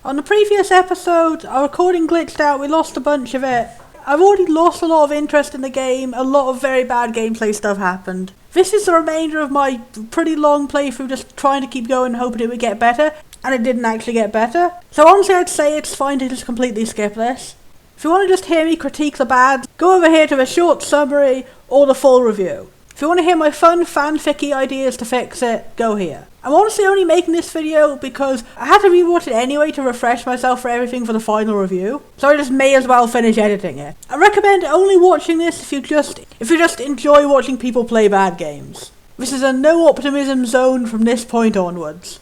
On the previous episode, our recording glitched out, we lost a bunch of it. I've already lost a lot of interest in the game, a lot of very bad gameplay stuff happened. This is the remainder of my pretty long playthrough, just trying to keep going, hoping it would get better, and it didn't actually get better. So honestly I'd say it's fine to just completely skip this. If you want to just hear me critique the bad, go over here to the short summary or the full review. If you want to hear my fun fanficky ideas to fix it, go here. I'm honestly only making this video because I had to rewatch it anyway to refresh myself for everything for the final review, so I just may as well finish editing it. I recommend only watching this if you just enjoy watching people play bad games. This is a no optimism zone from this point onwards.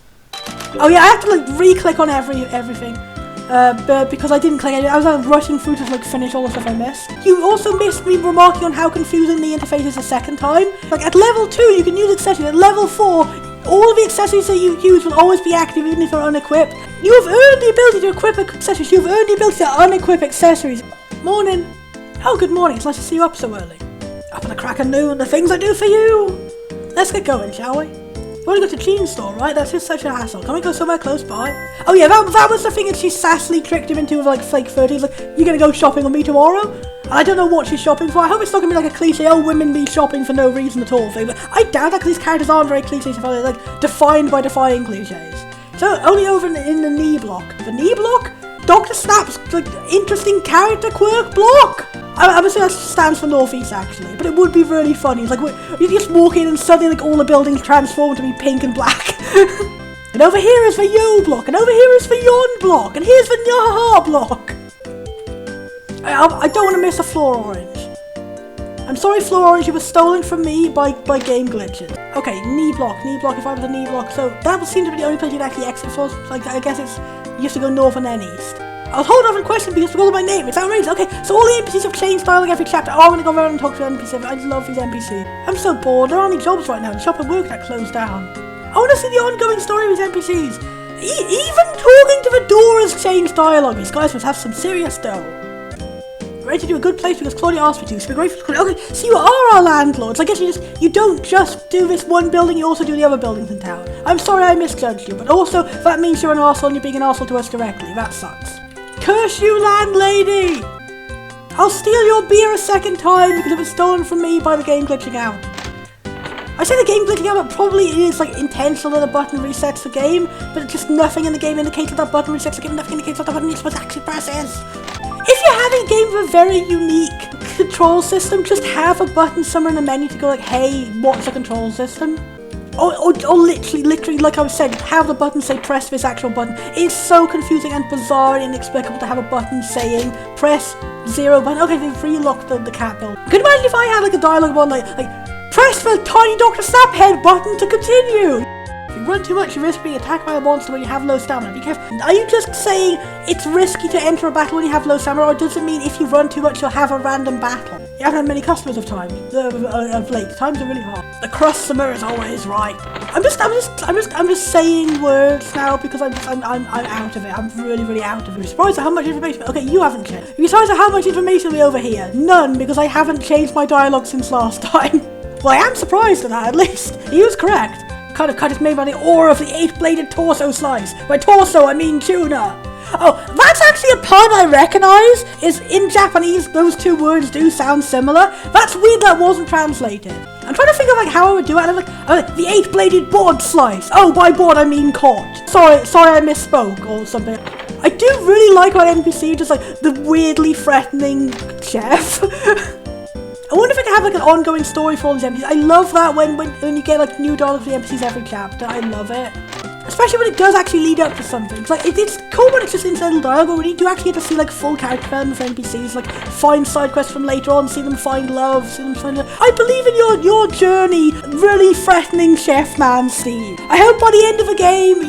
Oh yeah, I have to re-click on everything. But because I didn't click it, I was rushing through to finish all the stuff I missed. You also missed me remarking on how confusing the interface is a second time. At level 2 you can use accessories, at level 4 all of the accessories that you use will always be active even if they're unequipped. You have earned the ability to equip accessories, you have earned the ability to unequip accessories. Morning. Oh, good morning, it's nice to see you up so early. Up at the crack of noon, the things I do for you. Let's get going, shall we? We want to go to Jean's store, right? That's just such a hassle. Can we go somewhere close by? Oh yeah, that was the thing that she sassily tricked him into with fake 30s. You're gonna go shopping with me tomorrow? And I don't know what she's shopping for. I hope it's not gonna be a cliche, oh, women be shopping for no reason at all thing. But I doubt that because these characters aren't very cliches, they're defined by defying cliches. So, only over in the knee block. The knee block? Dr. Snap's interesting character quirk block? I'm assuming that stands for Northeast actually, but it would be really funny. It's you just walk in and suddenly all the buildings transform to be pink and black. And over here is the Yo block, and over here is the Yon block, and here's the Nyaha block. I don't want to miss a Floor Orange. I'm sorry Floor Orange, it was stolen from me by game glitches. Okay, knee block, if I was a knee block, so that would seem to be the only place you'd actually exit for. I guess you have to go north and then east. I'll hold off on a question because of my name, it's outrageous. Okay, so all the NPCs have changed dialogue every chapter. Oh, I'm gonna go around and talk to NPCs. I love these NPCs. I'm so bored, there aren't any jobs right now. The shop and work that closed down. I wanna see the ongoing story of these NPCs. Even talking to the door has changed dialogue. These guys must have some serious dough. Ready to do a good place because Claudia asked me to, so we're grateful to Claudia. Okay, so you are our landlords. I guess you don't just do this one building, you also do the other buildings in town. I'm sorry I misjudged you, but also that means you're an arsehole and you're being an arsehole to us directly. That sucks. Curse you, landlady! I'll steal your beer a second time because it was stolen from me by the game glitching out. I say the game glitching out, but probably it is intentional that the button resets the game, but just nothing in the game indicates that button resets the game, nothing indicates what the button you're supposed to actually press is. If you're having a game with a very unique control system, just have a button somewhere in the menu to go hey, what's the control system? Or literally, like I was saying, have the button say press this actual button. It's so confusing and bizarre and inexplicable to have a button saying press 0 button. Okay, they've relocked the cat build. Could you imagine if I had a dialogue one like press the tiny Dr. Snap head button to continue? If you run too much, you risk being attacked by a monster when you have low stamina. Be careful. Are you just saying it's risky to enter a battle when you have low stamina, or does it mean if you run too much, you'll have a random battle? You haven't had many customers of late. Times are really hard. The customer is always right. I'm just saying words now because I'm out of it. I'm really out of it. You're surprised at how much information. Okay, you haven't changed. You're surprised at how much information we over here. None, because I haven't changed my dialogue since last time. Well, I am surprised at that. At least he was correct. Cut is made by the ore of the 8-bladed torso slice. By torso, I mean tuna. Oh, that's actually a pun I recognise. Is in Japanese, those two words do sound similar. That's weird that wasn't translated. I'm trying to think of how I would do it. I'm the 8-bladed board slice. Oh, by board I mean caught. Sorry, I misspoke or something. I do really like about NPC, just the weirdly threatening chef. I wonder if I can have an ongoing story for all these NPCs. I love that when you get new dialogue for the NPCs every chapter. I love it. Especially when it does actually lead up to something. It's cool when it's just incidental dialogue, but when you do actually get to see full character development for NPCs, find side quests from later on, see them find love, I believe in your journey, really threatening chef man Steve. I hope by the end of the game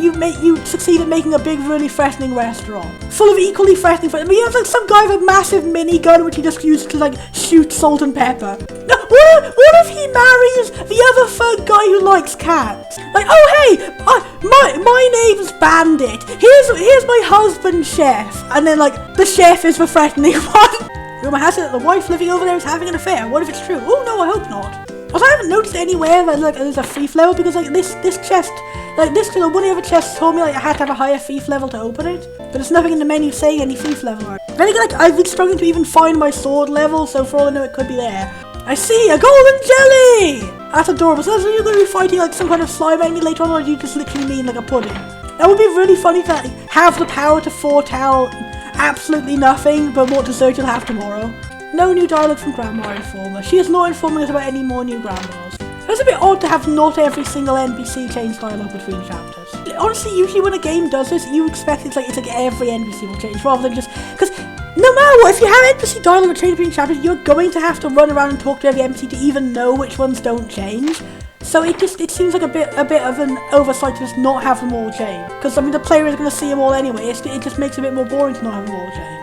you succeed at making a big, really threatening restaurant. Full of equally threatening you have some guy with a massive minigun which he just uses to shoot salt and pepper. What if he marries the other third guy who likes cats? Oh hey, my name's Bandit. Here's my husband, Chef. And then the chef is the threatening one. Rumor has it that the wife living over there is having an affair. What if it's true? Oh no, I hope not. Also, I haven't noticed anywhere that there's a thief level because this chest Like this, one of the other chests told me like I had to have a higher thief level to open it, but there's nothing in the menu saying any thief level. Then again, like I've been struggling to even find my sword level, so for all I know it could be there. I see a golden jelly! That's adorable. So you're going to be fighting like some kind of slime enemy later on, or do you just literally mean like a pudding? That would be really funny to have the power to foretell absolutely nothing but what dessert you'll have tomorrow. No new dialogue from Grandma Informer. She is not informing us about any more new grandmas. It's a bit odd to have not every single NPC change dialogue between chapters. Honestly, usually when a game does this, you expect it's like every NPC will change, rather than just because no matter what, if you have NPC dialogue change between chapters, you're going to have to run around and talk to every NPC to even know which ones don't change. So it seems like a bit of an oversight to just not have them all change. Because I mean the player is going to see them all anyway. It just makes it a bit more boring to not have them all change.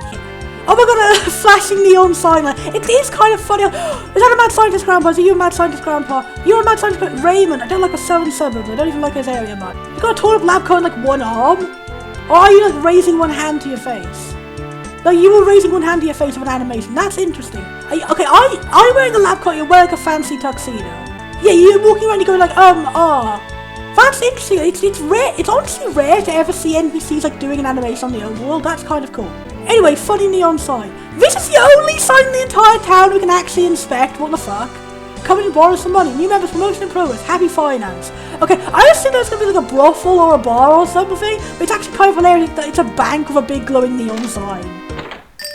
Oh my god, a flashing neon sign. It is kind of funny. Is that a mad scientist grandpa? Is you a mad scientist grandpa? You're a mad scientist grandpa. Raymond. I don't like a southern suburbs. I don't even like his area, man. You got a tall up lab coat in like one arm? Or are you like raising one hand to your face? No, you were raising one hand to your face with an animation. That's interesting. Are you wearing a lab coat? You're wearing like a fancy tuxedo. Yeah, you're walking around. You're going like That's interesting. It's rare. It's honestly rare to ever see NPCs like doing an animation on the overworld. That's kind of cool. Anyway, funny neon sign. This is the only sign in the entire town we can actually inspect. What the fuck? Come in and borrow some money. New members promotion in progress. Happy finance. Okay, I assume there's gonna be like a brothel or a bar or something, but it's actually kind of hilarious that it's a bank with a big glowing neon sign.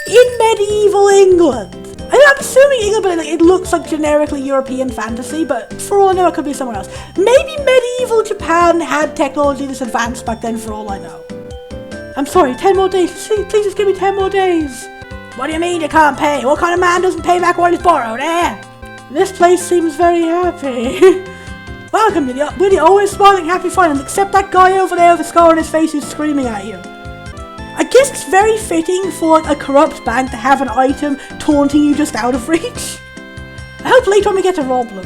In medieval England. I'm assuming England, but it looks like generically European fantasy, but for all I know it could be somewhere else. Maybe medieval Japan had technology this advanced back then for all I know. I'm sorry, 10 more days. Please just give me 10 more days. What do you mean you can't pay? What kind of man doesn't pay back what he's borrowed, eh? This place seems very happy. Welcome to the always smiling happy finance, except that guy over there with a scar on his face who's screaming at you. I guess it's very fitting for a corrupt bank to have an item taunting you just out of reach. I hope later on we get to rob them.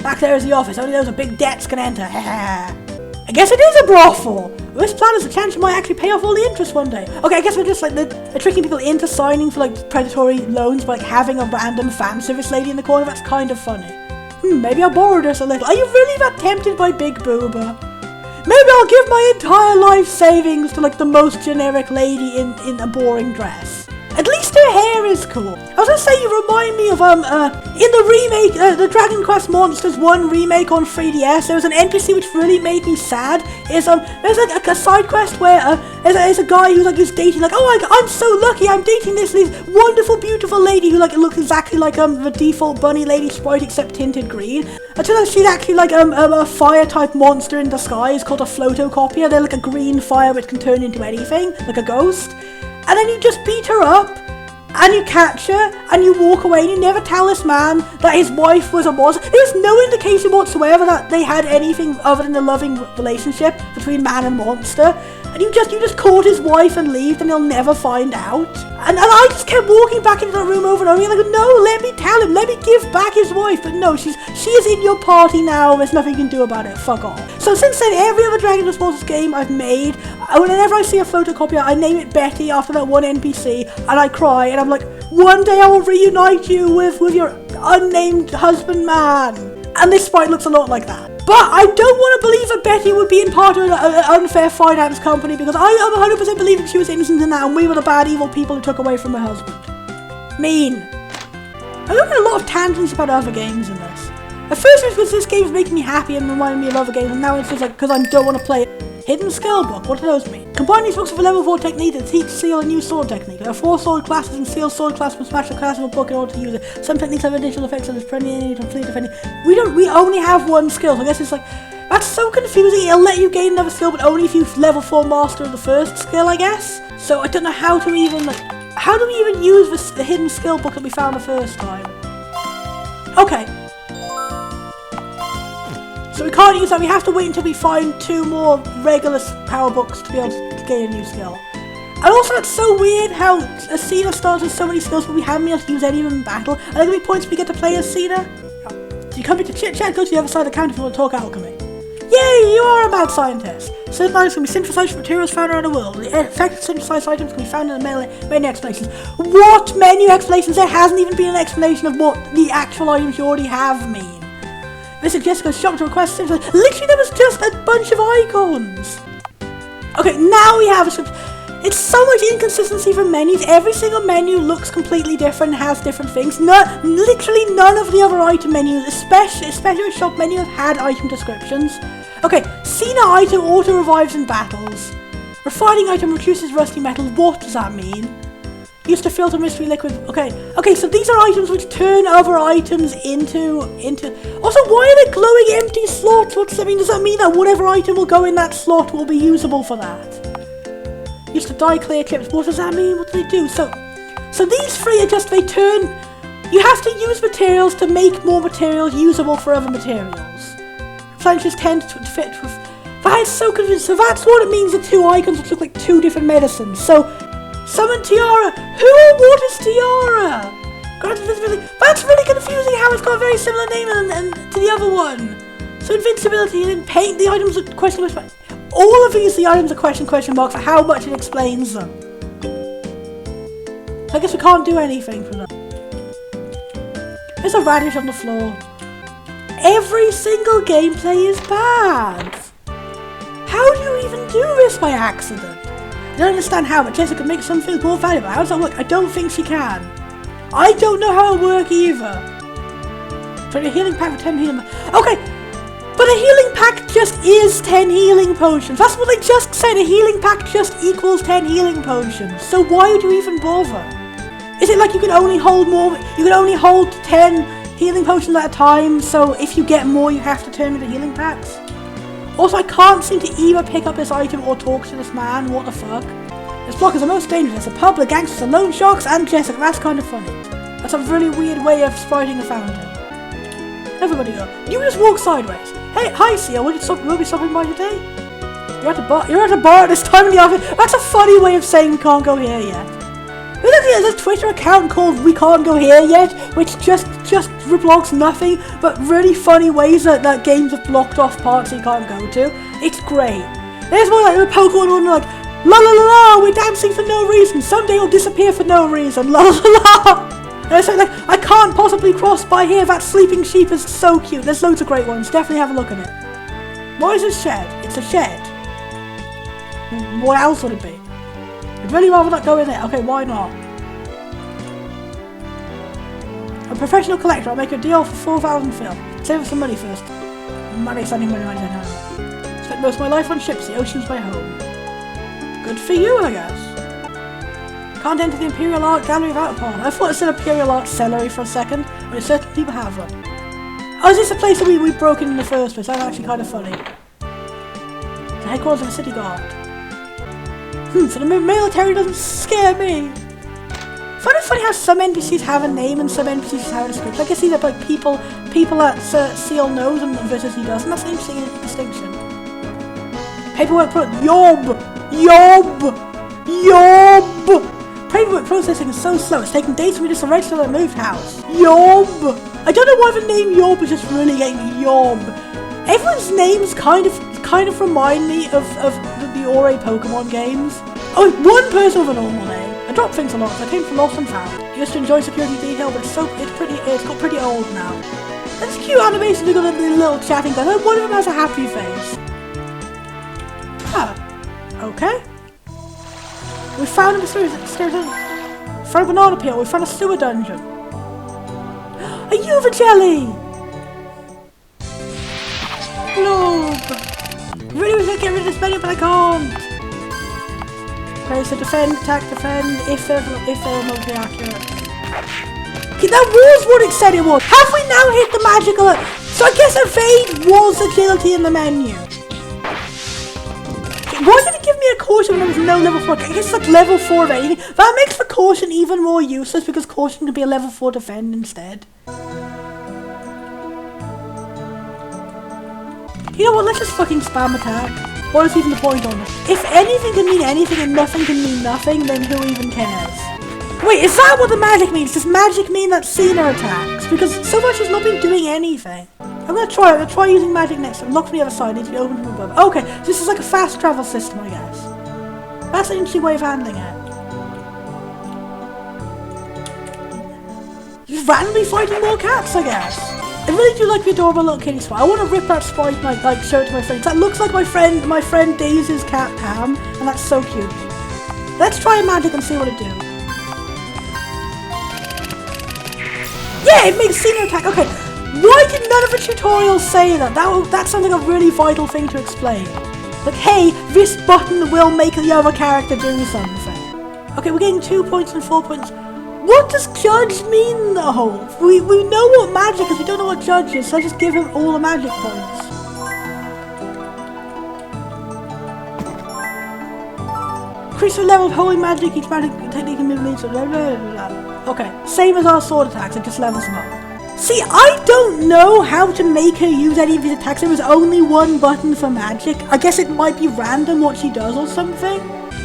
Back there is the office, only those with big debts can enter. I guess it is a brothel. This plan is a chance you might actually pay off all the interest one day. Okay, I guess we're just like they're tricking people into signing for like predatory loans by like having a random fan service lady in the corner. That's kind of funny. Maybe I'll borrow this a little. Are you really that tempted by Big Booba? Maybe I'll give my entire life savings to like the most generic lady in a boring dress. At least her hair is cool. I was gonna say you remind me of in the remake, the Dragon Quest Monsters 1 remake on 3DS, there was an NPC which really made me sad. There's like a side quest where there's a guy who's like is dating like, oh I'm so lucky I'm dating this wonderful beautiful lady who like looks exactly like the default bunny lady sprite except tinted green. I turns out she's actually like a fire type monster in disguise called a photocopier. They're like a green fire which can turn into anything, like a ghost. And then you just beat her up, and you catch her, and you walk away, and you never tell this man that his wife was a monster. There's no indication whatsoever that they had anything other than a loving relationship between man and monster. And you just caught his wife and leave, and he'll never find out. And I just kept walking back into the room over and over again, like, no, let me tell him, let me give back his wife. But no, she is in your party now, there's nothing you can do about it, fuck off. So since then, every other Dragon Quest Monsters game I've made, whenever I see a photocopier, I name it Betty after that one NPC, and I cry, and I'm like, one day I will reunite you with your unnamed husband man. And this sprite looks a lot like that. But I don't want to believe that Betty would be in part of an unfair finance company because I am 100% believing she was innocent in that and we were the bad evil people who took away from her husband. Mean. I'm doing a lot of tangents about other games in this. At first it was because this game was making me happy and reminding me of other games, and now it's just like because I don't want to play it. Hidden Skill Book, what do those mean? Combine these books with a level 4 technique to teach Seal a new sword technique. There are 4 sword classes and Seal sword class must match the class of a book in order to use it. Some techniques have additional effects such as premium to complete defending. We only have one skill, so I guess it's like, that's so confusing. It'll let you gain another skill, but only if you level 4 master the first skill, I guess. So I don't know how to even, how do we even use the Hidden Skill Book that we found the first time? Okay. So we can't use that, we have to wait until we find 2 more regular power books to be able to gain a new skill. And also it's so weird how Cena starts with so many skills but we haven't been able to use any of them in battle. Are there going to be points we get to play as Cena? So you come here to chit chat, go to the other side of the counter if you want to talk alchemy. Yay, you are a mad scientist! Certain items can be synthesized from materials found around the world. The effective synthesized items can be found in the menu explanations. What menu explanations? There hasn't even been an explanation of what the actual items you already have mean. Visit Jessica's shop to request things. Literally, there was just a bunch of icons. Okay, now we have a script. It's so much inconsistency from menus. Every single menu looks completely different and has different things. Literally none of the other item menus, especially the shop menu, have had item descriptions. Okay, Cena item auto revives in battles. Refining item reduces rusty metal. What does that mean? Used to filter mystery liquid. Okay, so these are items which turn other items into. Also, why are there glowing empty slots? What does that mean? Does that mean that whatever item will go in that slot will be usable for that? Used to dye clear chips. What does that mean? What do they do? So these three are just, they turn. You have to use materials to make more materials usable for other materials. Flanges tend to fit with. That is so confusing. So that's what it means. The two icons which look like two different medicines. So. Summon Tiara! Who or what is Tiara? Grant invisibility. That's really confusing how it's got a very similar name and to the other one. So invincibility and then paint the items with question mark. All of these the items are question mark for how much it explains them. So I guess we can't do anything for them. There's a radish on the floor. Every single gameplay is bad. How do you even do this by accident? I don't understand how, but Jessica makes some things more valuable. How does that work? I don't think she can. I don't know how it works either. Try a healing pack for 10 healing. Okay, but a healing pack just is 10 healing potions. That's what they just said. A healing pack just equals 10 healing potions. So why would you even bother? Is it like you can only hold more? You can only hold 10 healing potions at a time. So if you get more, you have to turn into healing packs. Also, I can't seem to either pick up this item or talk to this man. What the fuck? This block is the most dangerous. A pub, the gangsters, the loan sharks, and Jessica. That's kind of funny. That's a really weird way of spriting a fountain. Everybody go. You just walk sideways. Hey, hi, Sia. We'll be stopping by today. You're at a bar at this time in the afternoon. That's a funny way of saying we can't go here yet. There's a Twitter account called We Can't Go Here Yet, which just reblogs nothing but really funny ways that games have blocked off parts you can't go to. It's great. There's more like the Pokemon one, like la la la la, we're dancing for no reason. Someday you'll disappear for no reason. La la la. And it's like I can't possibly cross by here. That sleeping sheep is so cute. There's loads of great ones. Definitely have a look at it. What is this shed? It's a shed. What else would it be? I'd really rather not go in there. Okay, why not? A professional collector. I'll make a deal for 4,000 Phil. Save up some money first. Money, sending money, money, money. Spent most of my life on ships. The ocean's my home. Good for you, I guess. Can't enter the Imperial Art Gallery without a pawn. I thought it said Imperial Art Celery for a second, but certain people have one. Oh, is this a place that we broke in the first place? That's actually kind of funny. The headquarters of a city guard. So the military doesn't scare me. Funny how some NPCs have a name and some NPCs have a description. I guess these are like people that Seal knows and versus he doesn't. That's an interesting distinction. Paperwork Paperwork processing is so slow. It's taking days for me to register the moved house. Yob. I don't know why the name Yob is just really getting Yob. Everyone's names kind of remind me of the Ore Pokemon games. Oh, one person with a normal name. I drop things a lot, so I came from Lost and Found. I used to enjoy security detail, but it's got pretty old now. That's cute animation. They got a little chatting guy. One of them has a happy face. Okay. We found a mysterious found a banana peel. We found a sewer dungeon. A Uva jelly. Globe. Really wish I could get rid of this menu, but I can't. Okay, so defend, attack, defend, if they're not accurate. Okay, that was what it said it was. Have we now hit the magical... So I guess evade was agility in the menu. Why did it give me a caution when there was no level 4? I guess it's like level 4 of anything. That makes the caution even more useless because caution can be a level 4 defend instead. You know what, let's just fucking spam attack. What is even the point on it? If anything can mean anything and nothing can mean nothing, then who even cares? Wait, is that what the magic means? Does magic mean that Cena attacks? Because so much has not been doing anything. I'm gonna try using magic next time. Lock from the other side, needs to be open from above. Okay, so this is like a fast travel system, I guess. That's an interesting way of handling it. Just randomly fighting more cats, I guess. I really do like the adorable little kitty sprite. I want to rip that sprite and like show it to my friends. That looks like my friend Daisy's cat Pam, and that's so cute. Let's try a magic and see what it do. Yeah, it makes senior attack. Okay, why did none of the tutorials say that? That sounds like a really vital thing to explain. Like, hey, this button will make the other character do something. Okay, we're getting 2 points and 4 points. What does judge mean though? We know what magic is, we don't know what judge is, so I just give him all the magic points. Increase the level of holy magic, each magic technique and movements, blah, blah, blah, blah. Okay, same as our sword attacks, it just levels them up. See, I don't know how to make her use any of these attacks. There was only one button for magic. I guess it might be random what she does or something.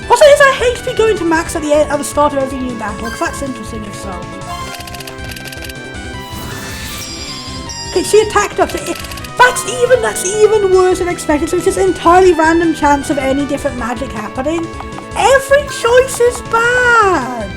Also, is her HP going to max at the start of every new battle? Because that's interesting if so. Okay, she attacked us. That's even worse than expected. So it's just an entirely random chance of any different magic happening. Every choice is bad.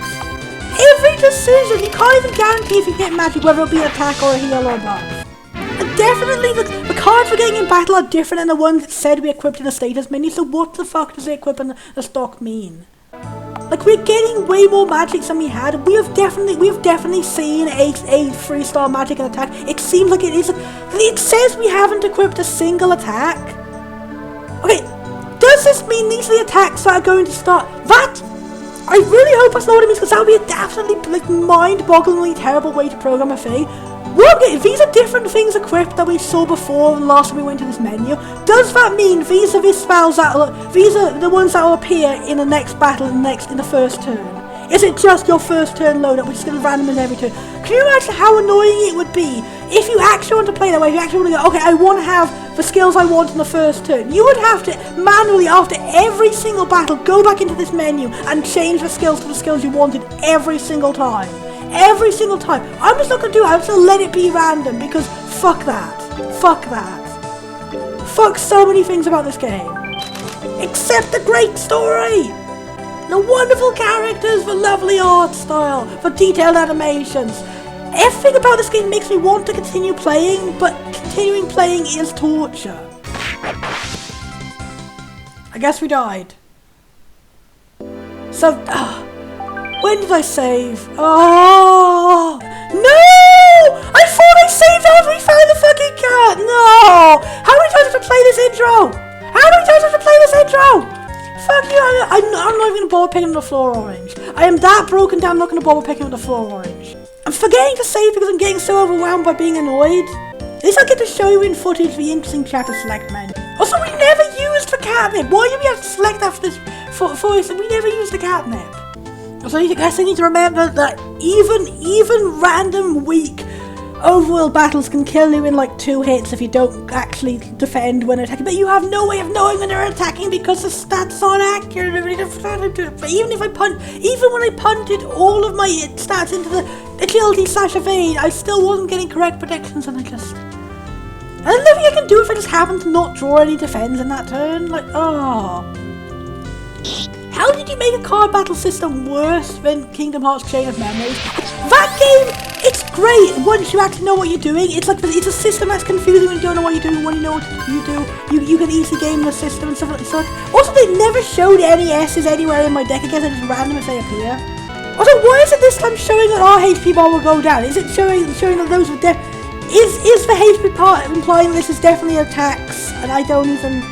Every decision. You can't even guarantee if you get magic, whether it'll be an attack or a heal or a buff. And definitely, the cards we're getting in battle are different than the ones that said we equipped in the status menu. So what the fuck does the equip in the stock mean? Like, we're getting way more magic than we had. We've definitely seen a 3-star magic and attack. It seems like it is. It says we haven't equipped a single attack. Okay, does this mean these are the attacks that are going to start? That, I really hope that's not what it means, because that would be a absolutely like mind-bogglingly terrible way to program a thing. These are different things equipped that we saw before the last time we went to this menu. Does that mean these are the spells these are the ones that will appear in the next battle in the first turn? Is it just your first turn loadout, which is going to randomize every turn? Can you imagine how annoying it would be if you actually want to play that way? If you actually want to go, okay, I want to have the skills I want in the first turn. You would have to manually, after every single battle, go back into this menu and change the skills to the skills you wanted every single time. Every single time. I'm just not going to do it. I'm just going to let it be random, because fuck that. Fuck that. Fuck so many things about this game. Except the great story. The wonderful characters, the lovely art style, the detailed animations. Everything about this game makes me want to continue playing, but continuing playing is torture. I guess we died. So, when did I save? Oh no! I thought I saved after we found the fucking cat. No! How many times have to play this intro? How many times have to play this intro? Fuck you! I'm not even gonna bother picking up the floor orange. I am that broken down. I'm not gonna bother picking up the floor orange. I'm forgetting to save because I'm getting so overwhelmed by being annoyed. At least I get to show you in footage the interesting chapter select menu. Also, we never used the catnip. Why do we have to select after this for this? We never used the catnip. So I guess I need to remember that even random weak overworld battles can kill you in like 2 hits if you don't actually defend when attacking. But you have no way of knowing when they're attacking because the stats aren't accurate. Even when I punted all of my stats into the agility/evade, I still wasn't getting correct predictions, and there's nothing I can do if I just happen to not draw any defense in that turn. Like, oh. How did you make a card battle system worse than Kingdom Hearts Chain of Memories? That game, it's great once you actually know what you're doing. It's like it's a system that's confusing when you don't know what you're doing. When you know what you do, you can easily game the system and stuff like that. Also, they never showed any S's anywhere in my deck. I guess it's just random if they appear. Also, why is it this time showing that our HP bar will go down? Is it showing that those with death? Is the HP part implying this is definitely attacks, and I don't even...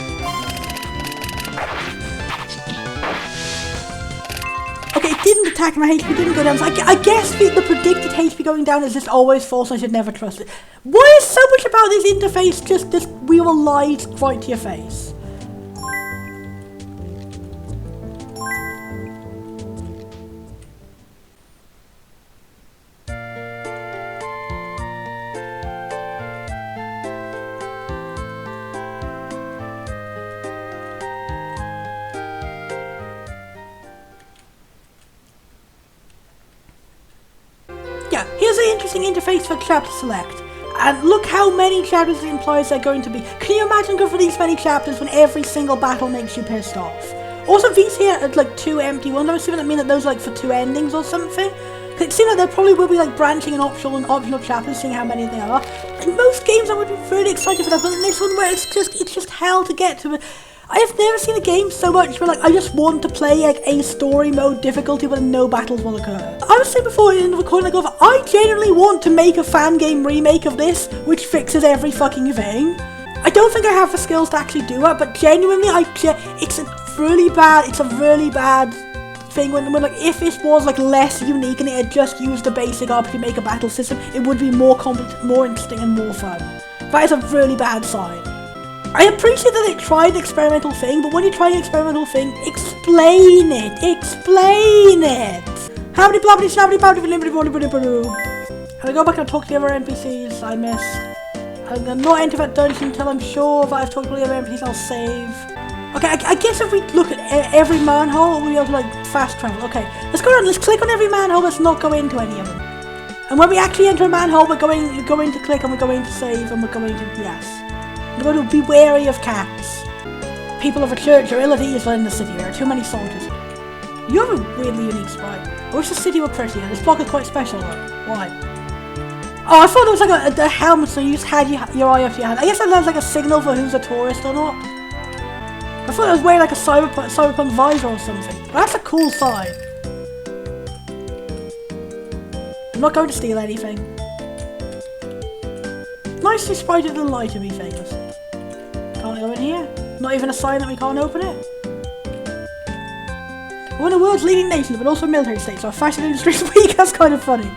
Okay, it didn't attack, my HP didn't go down, so I guess the predicted HP going down is just always false, I should never trust it. Why is so much about this interface just this we will lie right to your face? Yeah, here's an interesting interface for chapter select. And look how many chapters it implies they're going to be. Can you imagine going for these many chapters when every single battle makes you pissed off? Also, these here are like 2 empty ones. I'm assuming that mean that those are like for 2 endings or something. It seems like there probably will be like branching and optional chapters, seeing how many there are. In most games I would be really excited for that, but in this one where it's just hell to get to. I have never seen a game so much where like I just want to play like a story mode difficulty where no battles will occur. I was saying before in the recording I genuinely want to make a fan game remake of this which fixes every fucking thing. I don't think I have the skills to actually do it, but genuinely it's a really bad thing when like if it was like less unique and it had just used the basic RPG Maker battle system, it would be more more interesting and more fun. That is a really bad sign. I appreciate that they tried an experimental thing, but when you try an experimental thing, explain it! Explain it! How many blabbity snabbity blabbity. Can I go back and talk to the other NPCs I missed? I'm gonna not enter that dungeon until I'm sure that I've talked to the other NPCs. I'll save. Okay, I guess if we look at every manhole, we'll be able to like fast travel. Okay, let's go around. Let's click on every manhole. Let's not go into any of them. And when we actually enter a manhole, we're going to click and we're going to save and we're going to yes. We're going to be wary of cats. People of a church are ill at ease in the city. There are too many soldiers here. You have a weirdly unique sprite. I wish the city were prettier. This block is quite special though. Why? Oh, I thought it was like a helmet, so you just had your eye up to your hand. I guess that's like a signal for who's a tourist or not. I thought it was wearing like a cyberpunk visor or something. But that's a cool sign. I'm not going to steal anything. Nicely sprited little lie to be famous. Can't go in here. Not even a sign that we can't open it. We're in the world's leading nation, but also a military state, so our fashion industry is weak. That's kind of funny.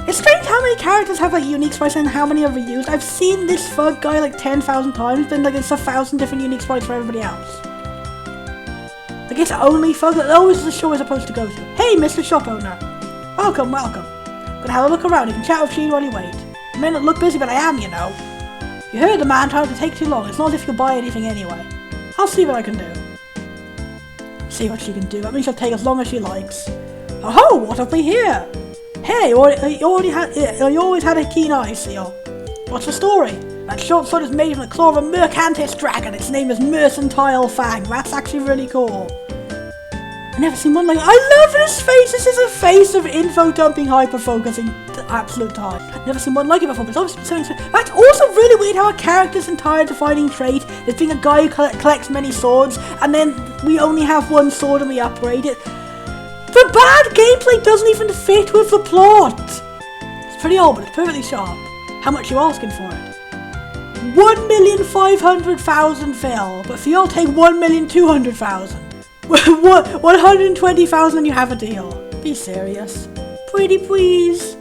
It's strange how many characters have like unique sprites and how many are reused. I've seen this Thug guy like 10,000 times, then like it's 1,000 different unique sprites for everybody else. Like it's only Thug that always the show is supposed to go to. Hey, Mr. Shop Owner. Welcome, welcome. Gonna have a look around. You can chat with Sheen while you wait. I may not look busy, but I am, you know. You heard the man trying to take too long. It's not as if you'll buy anything anyway. I'll see what I can do. See what she can do. That means she'll take as long as she likes. Oh, what have we here? Hey, you always had a keen eye, Seal. What's the story? That short sword is made from the claw of a mercantis dragon. Its name is Mercantile Fang. That's actually really cool. I've never seen one like I love this face. This is a face of info dumping, hyper focusing, absolute time. I've never seen one like it before. But it's obviously something. That's also really weird how a character's entire defining trait is being a guy who collects many swords, and then we only have one sword and we upgrade it. The bad gameplay doesn't even fit with the plot. It's pretty old, but it's perfectly sharp. How much are you asking for it? 1,500,000 Phil, but for you'll take 1,200,000. 120,000 and you have a deal. Be serious. Pretty please.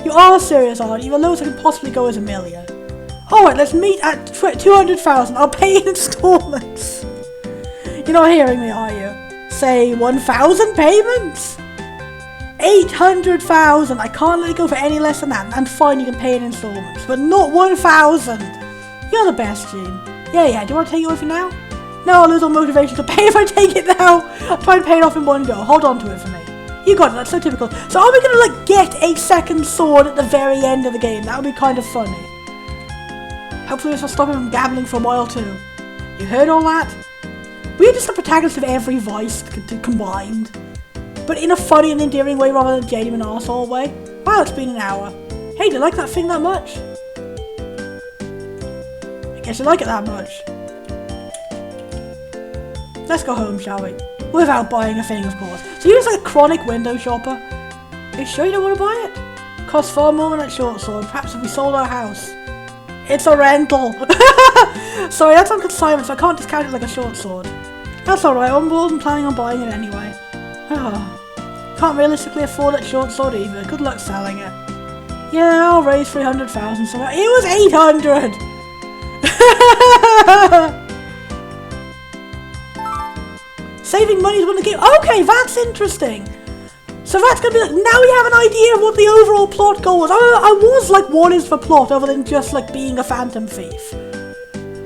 You are serious, aren't you? The lowest I can possibly go is 1 million. Alright, let's meet at 200,000. I'll pay in installments. You're not hearing me, are you? Say 1,000 payments? 800,000. I can't let it go for any less than that. And fine, you can pay in installments, but not 1,000. You're the best, Gene. Yeah. Do you want to take it with you now? No, I'll lose all motivation to pay if I take it now. I'll try and pay it off in one go. Hold on to it for me. You got it. That's so typical. So are we gonna like get a second sword at the very end of the game? That would be kind of funny. Hopefully this will stop him from gambling for a while too. You heard all that? We're just the protagonist of every voice combined. But in a funny and endearing way rather than a genuine arsehole way. Wow, it's been an hour. Hey, do you like that thing that much? I guess you like it that much. Let's go home, shall we? Without buying a thing, of course. So you're just like a chronic window shopper. Are you sure you don't want to buy it? Costs far more than that short sword. Perhaps if we sold our house. It's a rental. Sorry, that's on consignment, so I can't discount it like a short sword. That's alright, I wasn't planning on buying it anyway. Can't realistically afford that short sword either. Good luck selling it. Yeah, I'll raise 300,000 somewhere. It was 800! Saving money is one of the game. Okay, that's interesting. So that's gonna be like, now we have an idea of what the overall plot goal was. I was like, what is the plot other than just like being a phantom thief?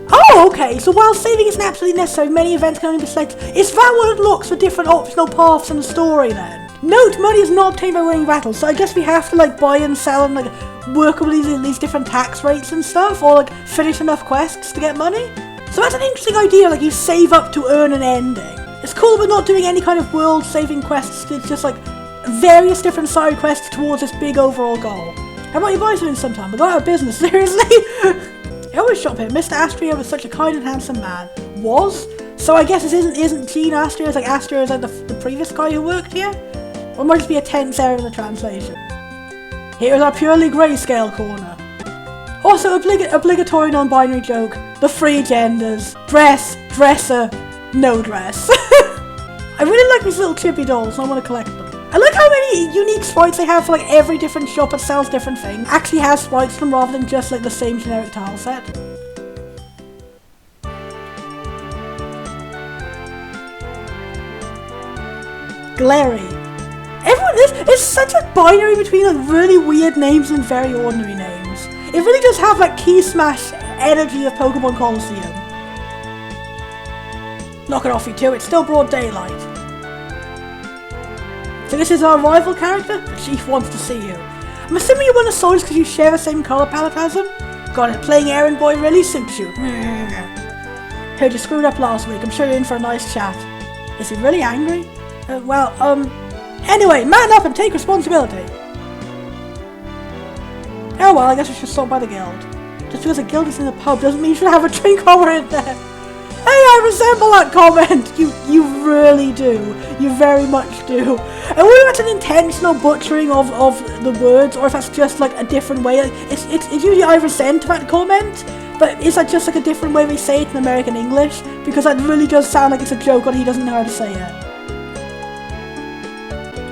Oh, okay, so while saving isn't absolutely necessary, many events can only be selected. Is that what it looks for different optional paths in the story then? Note, money is not obtained by winning battles, so I guess we have to like buy and sell and like work with these different tax rates and stuff, or like finish enough quests to get money. So that's an interesting idea, like you save up to earn an ending. It's cool we're not doing any kind of world-saving quests, it's just like various different side quests towards this big overall goal. How about you boys doing sometime? We're going out of business, seriously? I always shop here. Mr. Astria was such a kind and handsome man. Was? So I guess this isn't Gene Astria, it's like Astria is like the previous guy who worked here? Or it might just be a tense error in the translation. Here is our purely grayscale corner. Also, obligatory non-binary joke. The three genders. Dress, dresser, no dress. I really like these little chippy dolls and I want to collect them. I like how many unique sprites they have for like every different shop that sells different things. Actually has sprites to them rather than just like the same generic tile set. Glary. Everyone is such a binary between like really weird names and very ordinary names. It really does have like Key Smash energy of Pokemon Coliseum. Knock it off you two, it's still broad daylight. So this is our rival character? The chief wants to see you. I'm assuming you want a soldier because you share the same colour palette as him? Got it, playing errand boy really suits you. Heard you screwed up last week, I'm sure you're in for a nice chat. Is he really angry? Anyway, man up and take responsibility. Oh well, I guess we should stop by the guild. Just because a guild is in the pub doesn't mean you should have a drink while we're in there. Hey, I resemble that comment! You really do. You very much do. I wonder if it's an intentional butchering of the words, or if that's just like a different way. Like, it's usually I resent that comment, but is that just like a different way we say it in American English? Because that really does sound like it's a joke, or he doesn't know how to say it.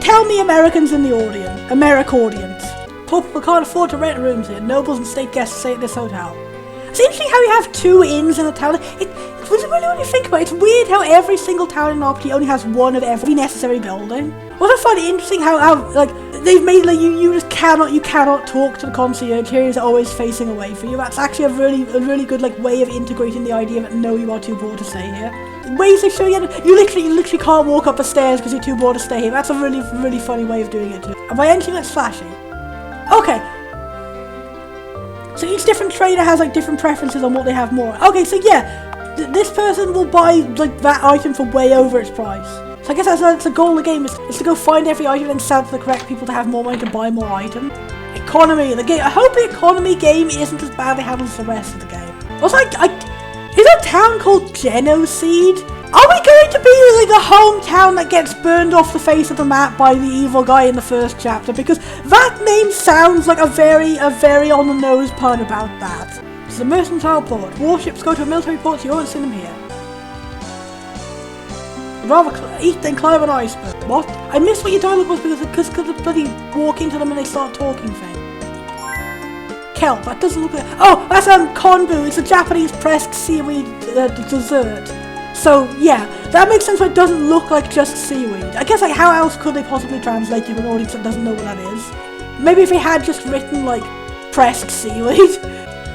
Tell me, Americans in the audience, America-audience. Poor people can't afford to rent rooms here. Nobles and state guests stay at this hotel. It's interesting how you have two inns in a town. It's really when you think about it, it's weird how every single town in RPG only has one of every necessary building. I also find it interesting how like they've made like you just cannot talk to the concierge here. He's always facing away from you. That's actually a really good like way of integrating the idea that no, you are too bored to stay here. Ways they show you literally can't walk up the stairs because you're too bored to stay here. That's a really funny way of doing it too. Am I anything that's flashy? Okay. So each different trader has like different preferences on what they have more. Okay, so yeah, this person will buy like that item for way over its price. So I guess that's the goal of the game is to go find every item and sell to the correct people to have more money to buy more items. Economy, the game. I hope the economy game isn't as badly handled as the rest of the game. Also, is that town called Genocide? Are we going to be like the hometown that gets burned off the face of the map by the evil guy in the first chapter? Because that name sounds like a very on the nose pun about that. It's the mercantile port. Warships go to a military port, so you won't see them here. I'd rather eat than climb an iceberg. What? I missed what your dialogue was because of the bloody walk into them and they start talking thing. Kelp, that doesn't look like... Oh, that's konbu. It's a Japanese pressed seaweed dessert. So, yeah, that makes sense why it doesn't look like just seaweed. I guess, like, how else could they possibly translate to an audience that doesn't know what that is? Maybe if they had just written, like, pressed seaweed.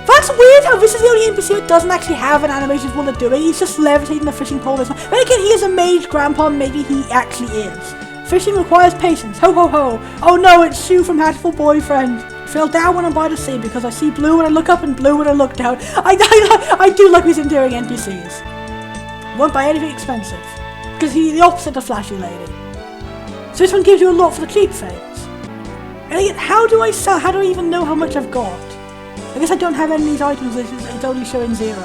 That's weird how this is the only NPC that doesn't actually have an animation of what they're doing. He's just levitating the fishing pole. But again, he is a mage grandpa, maybe he actually is. Fishing requires patience. Ho ho ho. Oh no, it's Sue from Hatful Boyfriend. Fell down when I'm by the sea because I see blue when I look up and blue when I look down. I do like these endearing NPCs. Won't buy anything expensive. Because he's the opposite of Flashy Lady. So this one gives you a lot for the cheap things. And again, how do I sell? How do I even know how much I've got? I guess I don't have any of these items, it's only showing zeros.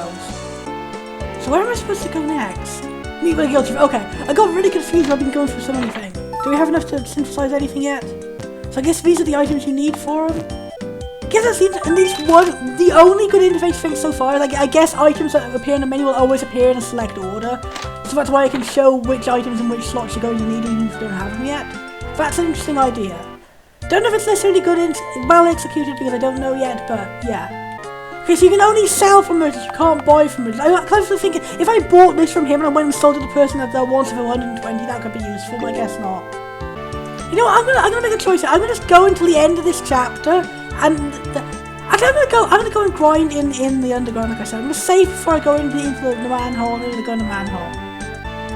So where am I supposed to go next? Meet with a guild chief. Okay, I got really confused. I've been going through so many things. Do we have enough to synthesize anything yet? So I guess these are the items you need for them. I guess that seems at least the only good interface thing so far. Like I guess items that appear in the menu will always appear in a select order. So that's why I can show which items and which slots you're going to need even if you don't have them yet. That's an interesting idea. Don't know if it's necessarily good well executed because I don't know yet, but yeah. Okay, so you can only sell from merchants, you can't buy from merchants. I'm closely thinking, if I bought this from him and I went and sold it to the person that wants it for 120, that could be useful, but I guess not. You know what, I'm gonna make a choice here. I'm gonna just go until the end of this chapter, and I'm gonna go and grind in the underground, like I said. I'm gonna save before I go into the manhole, and then go in the manhole.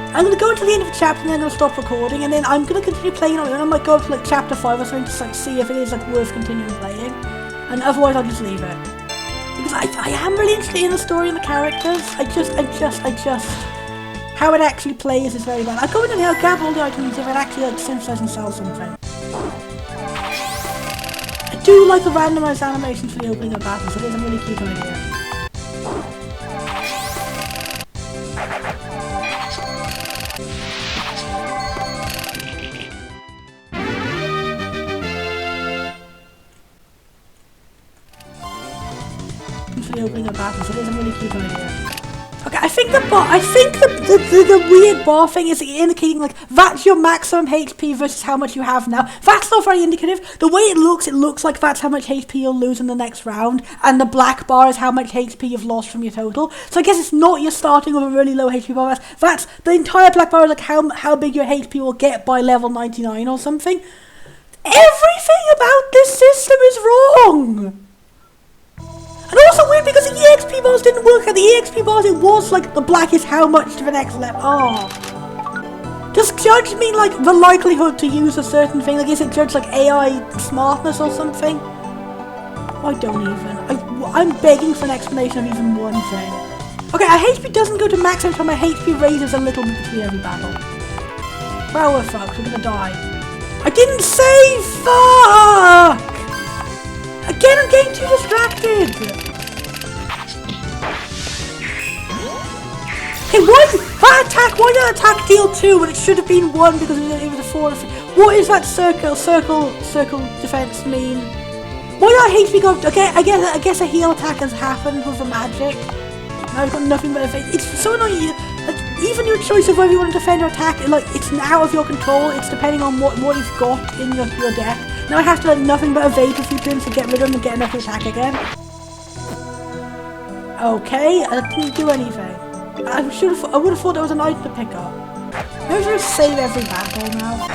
I'm going to go until the end of the chapter and then I'm going to stop recording, and then I'm going to continue playing on it, and I might go up to like chapter 5 or something to like see if it is like worth continuing playing, and otherwise I'll just leave it. Because I am really interested in the story and the characters. I just how it actually plays is very bad. I'll go in and I'll grab all the items if it actually like synthesize and sell something. I do like the randomized animations for the opening of battles. It is a really cute idea. For the opening of battles, it is a really cute idea. Okay, I think the weird bar thing is indicating like that's your maximum HP versus how much you have now. That's not very indicative. The way it looks like that's how much HP you'll lose in the next round, and the black bar is how much HP you've lost from your total. So I guess it's not you're starting with a really low HP bar. That's the entire black bar is like how big your HP will get by level 99 or something. Everything about this system is wrong. And also weird because the EXP bars didn't work at the EXP bars, it was like the black is how much to the next level. Oh. Does judge mean like the likelihood to use a certain thing? Like is it judge like AI smartness or something? I don't even. I'm begging for an explanation of even one thing. Okay, our HP doesn't go to max every time, my HP raises a little bit between every battle. Well, we're fucked, we're gonna die. I didn't say fuck! Again, I'm getting too distracted! Hey, that attack, why did that attack deal 2 when it should have been 1 because it was a 4? What is that circle defense mean? Why did our HP go? Okay, I guess a heal attack has happened with the magic. Now I've got nothing but a face. It's so annoying. Like, even your choice of whether you want to defend or attack, like it's out of your control. It's depending on what you've got in your deck. Now I have to let nothing but evade for a few turns to get rid of them and get enough to attack again. Okay, I didn't do anything. I would have thought there was an item to pick up. Maybe I should save every battle now.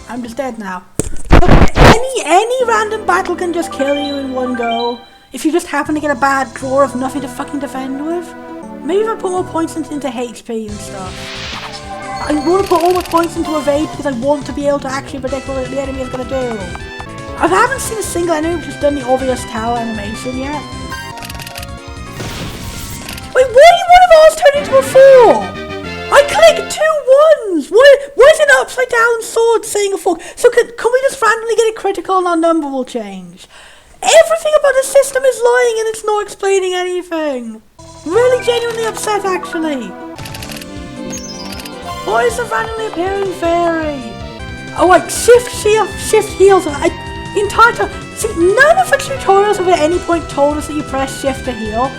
I'm just dead now. Okay, any random battle can just kill you in one go. If you just happen to get a bad draw of nothing to fucking defend with. Maybe if I put more points into HP and stuff. I want to put all my points into evade because I want to be able to actually predict what the enemy is going to do. I haven't seen a single enemy which has done the obvious tower animation yet. Wait, why did one of ours turn into a 4? I clicked 2 ones! Why is it an upside down sword saying a 4? So can we just randomly get a critical and our number will change? Everything about the system is lying and it's not explaining anything. Really genuinely upset actually. Why is the randomly appearing fairy? Oh, like shift heals. The entire time. See, none of the tutorials have at any point told us that you press shift to heal.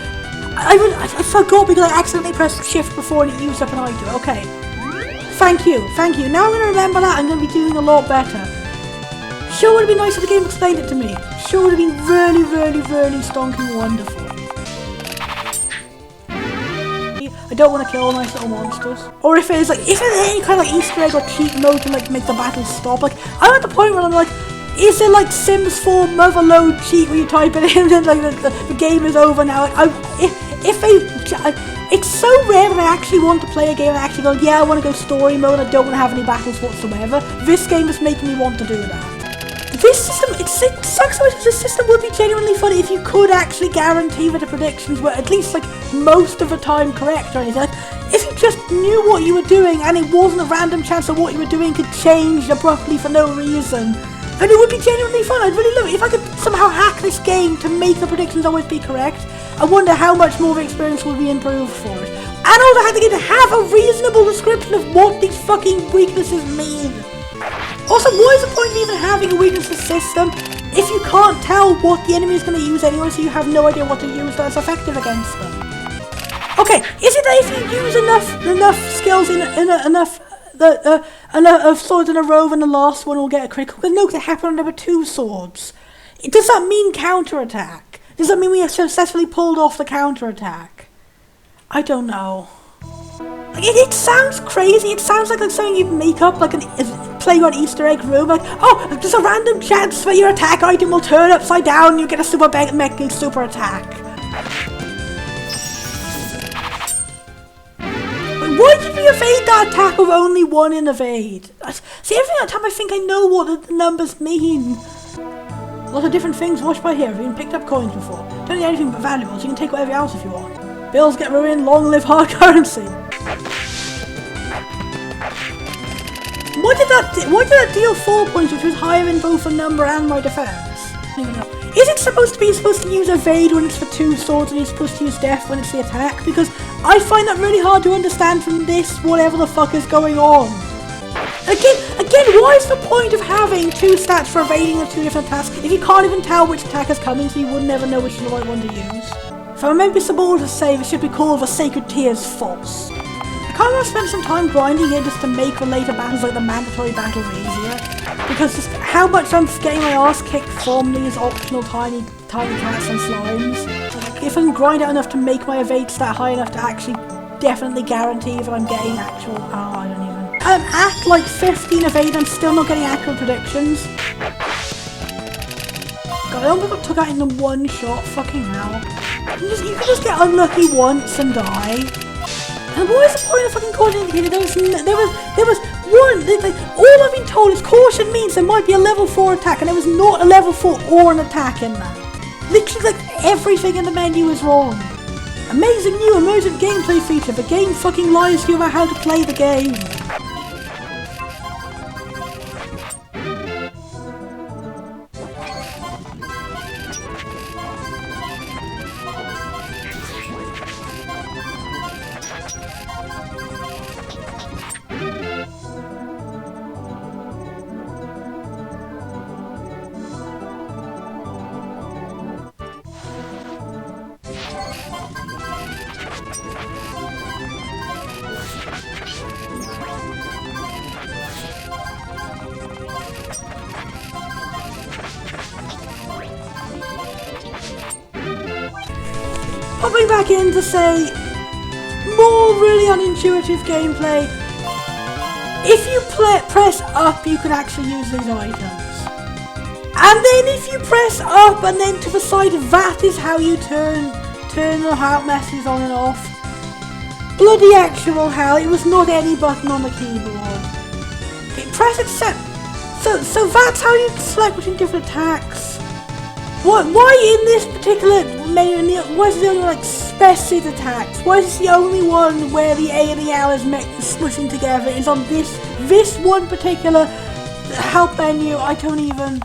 I forgot because I accidentally pressed shift before and it used up an item. Okay. Thank you. Now I'm going to remember that. I'm going to be doing a lot better. Sure would have been nice if the game explained it to me. Sure would have been really, really, really stonking wonderful. I don't want to kill nice little monsters. Or if there's any kind of like Easter egg or cheat mode to like make the battle stop. Like I'm at the point where I'm like, is there like Sims 4 motherload cheat where you type it in and like the game is over now? It's so rare that I actually want to play a game and actually go, yeah, I want to go story mode. I don't want to have any battles whatsoever. This game is making me want to do that. This system, it sucks so much because this system would be genuinely funny if you could actually guarantee that the predictions were at least like most of the time correct or anything. Like, if you just knew what you were doing and it wasn't a random chance that what you were doing could change abruptly for no reason, then it would be genuinely fun. I'd really love it. If I could somehow hack this game to make the predictions always be correct, I wonder how much more of the experience would be improved for it. And also had to get to have a reasonable description of what these fucking weaknesses mean. Also, what is the point of even having a weaknesses system if you can't tell what the enemy is going to use anyway, so you have no idea what to use that's effective against them? Okay, is it that if you use enough skills enough swords in a row, then the last one will get a critical? Because no, because it happened on number 2 swords. Does that mean counterattack? Does that mean we have successfully pulled off the counterattack? I don't know. It sounds crazy. It sounds like something you'd make up, like playing on Easter egg room. Like, oh, there's a random chance that your attack item will turn upside down and you get a super super attack. Why did we evade that attack with only 1 in evade? See, every time I think I know what the numbers mean. A lot of different things watched by here. Have you picked up coins before? Don't need anything but valuables. You can take whatever else if you want. Bills get ruined, long live hard currency. Why Why did that deal 4 points, which was higher in both the number and my defense? I don't even know. Is it supposed to use evade when it's for 2 swords and you're supposed to use death when it's the attack? Because I find that really hard to understand from this, whatever the fuck is going on. Again, why is the point of having 2 stats for evading the 2 different attacks if you can't even tell which attack is coming, so you would never know which is the right one to use? If I remember some order to save, it should be called the Sacred Tears False. I kind of spent some time grinding it just to make the later battles, like the mandatory battles, easier. Because just how much I'm getting my ass kicked from these optional tiny cats and slimes. If I can grind out enough to make my evade stat high enough to actually definitely guarantee that I'm getting actual... Oh, I don't even... I'm at like 15 evade, I'm still not getting accurate predictions. God, I almost got took out in the one shot, fucking hell. You can just get unlucky once and die. And what is the point of fucking caution indicator? There was one, all I've been told is caution means there might be a level 4 attack, and there was not a level 4 or an attack in that. Literally, like, everything in the menu is wrong. Amazing new emergent gameplay feature. The game fucking lies to you about how to play the game. Popping back in to say, more really unintuitive gameplay. If you press up, you can actually use these items. And then if you press up and then to the side, that is how you turn the heart messages on and off. Bloody actual hell, it was not any button on the keyboard. Okay, press accept. So that's how you select between different attacks. Why in this particular menu, why is it the only like specific attacks? Why is it the only one where the A and the L is smushing together is on this one particular help menu? I don't even...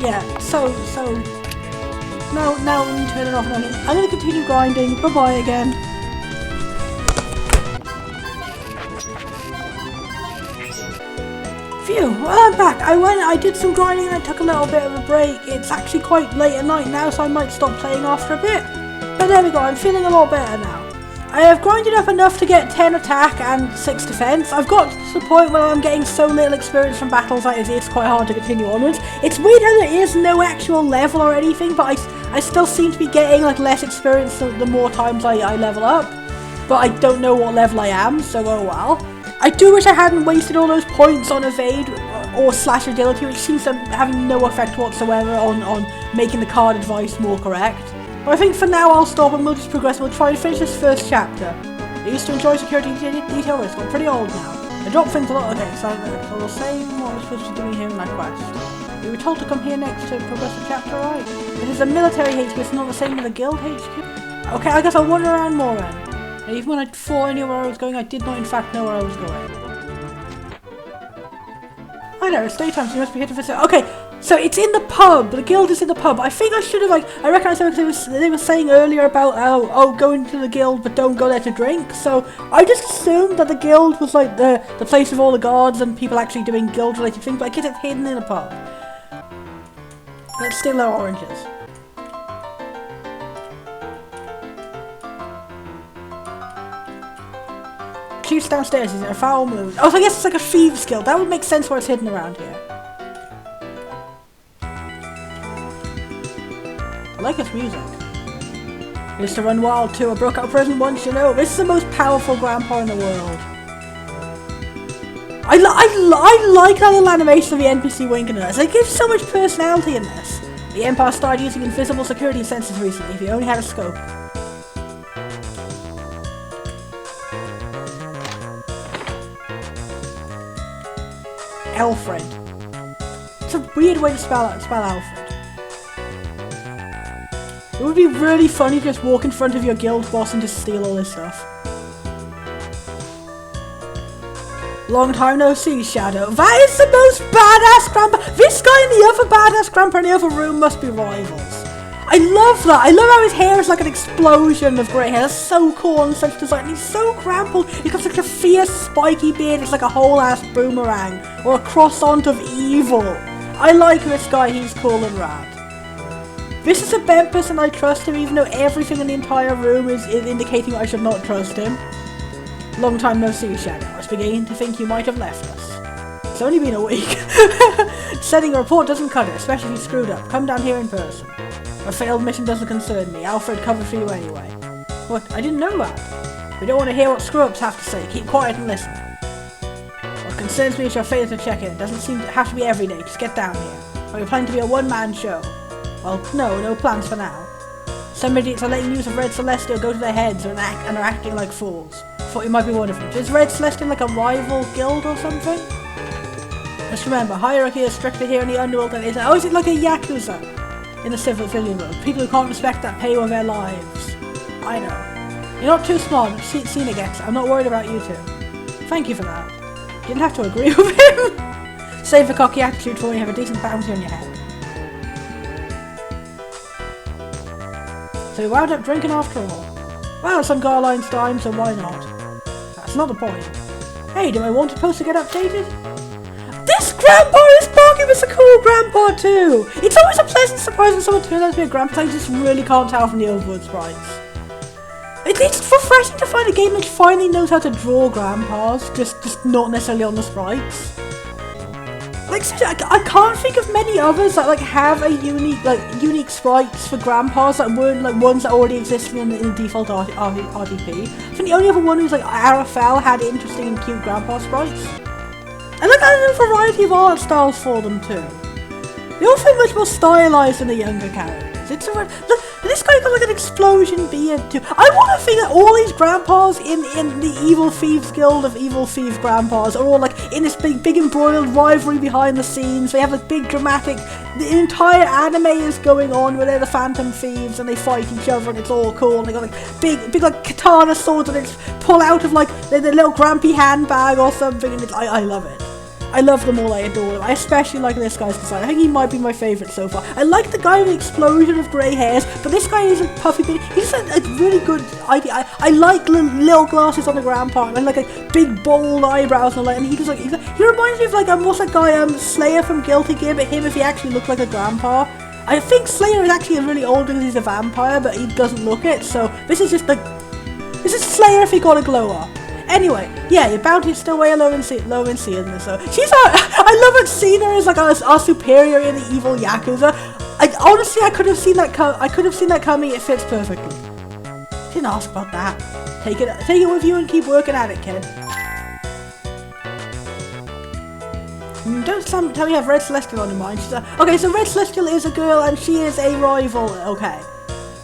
Yeah, so... Now I'm going to turn it off and on. I'm going to continue grinding. Bye-bye again. Phew, well I'm back. I did some grinding and I took a little bit of a break. It's actually quite late at night now, so I might stop playing after a bit. But there we go, I'm feeling a lot better now. I have grinded up enough to get 10 attack and 6 defense. I've got to the point where I'm getting so little experience from battles that it's quite hard to continue onwards. It's weird how there is no actual level or anything, but I still seem to be getting like less experience the more times I level up. But I don't know what level I am, so oh well. I do wish I hadn't wasted all those points on evade or slash agility, which seems to having no effect whatsoever on making the card advice more correct. But I think for now I'll stop and we'll just progress. We'll try and finish this first chapter. I used to enjoy security detail, but it's got pretty old now. I dropped things a lot. Okay, so we'll save what we're supposed to be doing here in that quest. We were told to come here next to progress the chapter, right? This is a military HQ, it's not the same as a guild HQ. Okay, I guess I'll wander around more then. And even when I thought I knew where I was going, I did not in fact know where I was going. Hi there, it's daytime, so you must be here to visit. Okay, so it's in the pub. The guild is in the pub. I think I should have, I recognise them because they were saying earlier about, oh, go into the guild, but don't go there to drink. So I just assumed that the guild was like the place of all the guards and people actually doing guild-related things, but I guess it's hidden in a pub. Let's steal their oranges. Shoots downstairs, is it a foul move? Oh, so I guess it's like a thieves guild. That would make sense where it's hidden around here. I like this music. I used to run wild too. I broke out of prison once, you know. This is the most powerful grandpa in the world. I like that little animation of the NPC winking at us. It gives so much personality in this. The Empire started using invisible security sensors recently. If you only had a scope. Alfred. It's a weird way to spell Alfred. It would be really funny to just walk in front of your guild boss and just steal all this stuff. Long time no see, Shadow. That is the most badass grandpa. This guy and the other badass grandpa in the other room must be rivals. I love that. I love how his hair is like an explosion of grey hair. That's so cool and such design. He's so grappled. He's got such a fierce, spiky beard. It's like a whole ass boomerang or a croissant of evil. I like this guy. He's cool and rad. This is a bent person. I trust him, even though everything in the entire room is indicating I should not trust him. Long time no see, Shadow. I was beginning to think you might have left us. It's only been a week. Sending a report doesn't cut it, especially if you screwed up. Come down here in person. A failed mission doesn't concern me. Alfred covered for you anyway. What? I didn't know that. We don't want to hear what screw-ups have to say. Keep quiet and listen. What concerns me is your failure to check in. It doesn't seem to have to be every day. Just get down here. Are you planning to be a one-man show? Well, no plans for now. Some idiots are letting news of Red Celestial go to their heads and are acting like fools. Thought you might be one of them. Is Red Celestial like a rival guild or something? Just remember, hierarchy is stricter here in the underworld than it is. Oh, is it like a Yakuza in the civilian world? People who can't respect that pay with their lives. I know. You're not too smart. Cena gets it. I'm not worried about you two. Thank you for that. You didn't have to agree with him. Save the cocky attitude for when you have a decent bounty on your head. So you wound up drinking after all. Well, it's on Garline's time, so why not? That's not the point. Hey, do my wanted poster get updated? This grandpa is Barky was a cool grandpa too! It's always a pleasant surprise when someone turns out to be a grandpa. I just really can't tell from the Overwood sprites. It's refreshing to find a game that finally knows how to draw grandpas, just not necessarily on the sprites. Like, I can't think of many others that have a unique sprites for grandpas that weren't ones that already existed in the default RDP. I think the only other one who's Arafel had interesting and cute grandpa sprites. And there's a variety of art styles for them too. They all feel much more stylized than the younger characters. Look, this guy got an explosion beard too. I want to think that all these grandpas in the Evil Thieves Guild of Evil Thief Grandpas are all in this big embroiled rivalry behind the scenes. They have big dramatic. The entire anime is going on where they're the Phantom Thieves and they fight each other and it's all cool. And they got big katana swords and they just pull out of their little grampy handbag or something. And I love it. I love them all, I adore them. I especially like this guy's design. I think he might be my favourite so far. I like the guy with the explosion of grey hairs, but this guy is a puffy beard. He's a really good idea. I like little glasses on the grandpa and big bold eyebrows and all that. And he reminds me of what's that guy Slayer from Guilty Gear, but him if he actually looked like a grandpa. I think Slayer is actually really old because he's a vampire, but he doesn't look it. So this is Slayer if he got a glow up. Anyway, yeah, your bounty is still way low in Cena, so she's I love it. Cena is our superior in the evil Yakuza. Honestly, I could have seen that coming. It fits perfectly. Didn't ask about that. Take it with you and keep working at it, kid. Don't tell me you have Red Celestial on your mind. Okay, so Red Celestial is a girl and she is a rival. Okay.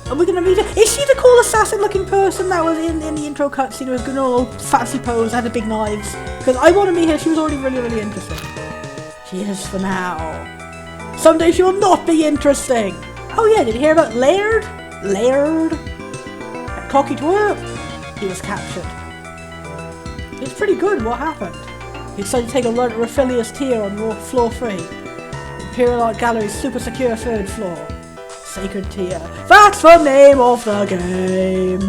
Are we gonna meet her? Is she the cool assassin-looking person that was in the intro cutscene with a good old fancy pose, had the big knives? Because I want to meet her. She was already really, really interesting. She is for now. Someday she will not be interesting. Oh yeah, did you hear about Laird? That cocky twerp. He was captured. It's pretty good. What happened? He decided to take a run at Raphilia's tier on floor 3. Imperial Art Gallery's super secure 3rd floor. Sacred Tier. That's the name of the game.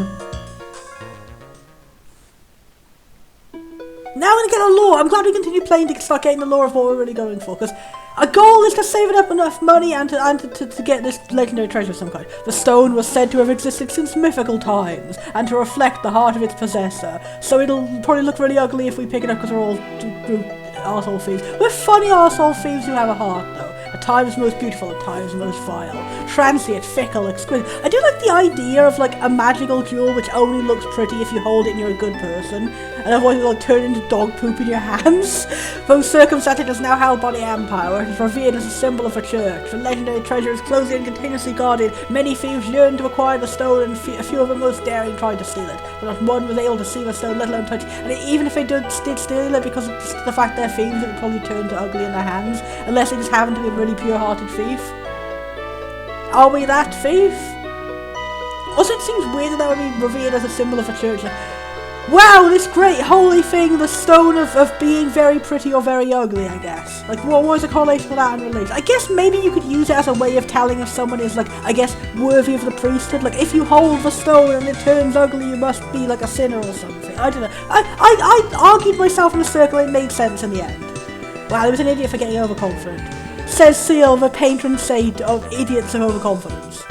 Now we're gonna get a lore. I'm glad we continue playing to start getting the lore of what we're really going for, because our goal is to save up enough money and to get this legendary treasure of some kind. The stone was said to have existed since mythical times, and to reflect the heart of its possessor. So it'll probably look really ugly if we pick it up because we're all arsehole thieves. We're funny arsehole thieves who have a heart, though. At times most beautiful, at times most vile. Transient, fickle, exquisite. I do like the idea of a magical jewel which only looks pretty if you hold it and you're a good person, and otherwise it'll turn into dog poop in your hands. Though circumstances is now held by the Empire, where it is revered as a symbol of a church. The legendary treasure is closely and continuously guarded. Many thieves yearned to acquire the stone, and a few of the most daring tried to steal it, but not one was able to see the stone, let alone touch it. And even if they did steal it, because of the fact they're thieves, it would probably turn to ugly in their hands, unless they just happen to be a really pure-hearted thief. Are we that thief? Also, it seems weird that would be revered as a symbol of a church. wow, this great holy thing, the stone of being very pretty or very ugly, I guess. Like, what was the correlation for that in relation? I guess maybe you could use it as a way of telling if someone is, like, I guess, worthy of the priesthood. Like, if you hold the stone and it turns ugly, you must be, like, a sinner or something. I don't know. I argued myself in a circle, it made sense in the end. Wow, I was an idiot for getting overconfident. Says Seal, the patron saint of idiots of overconfidence.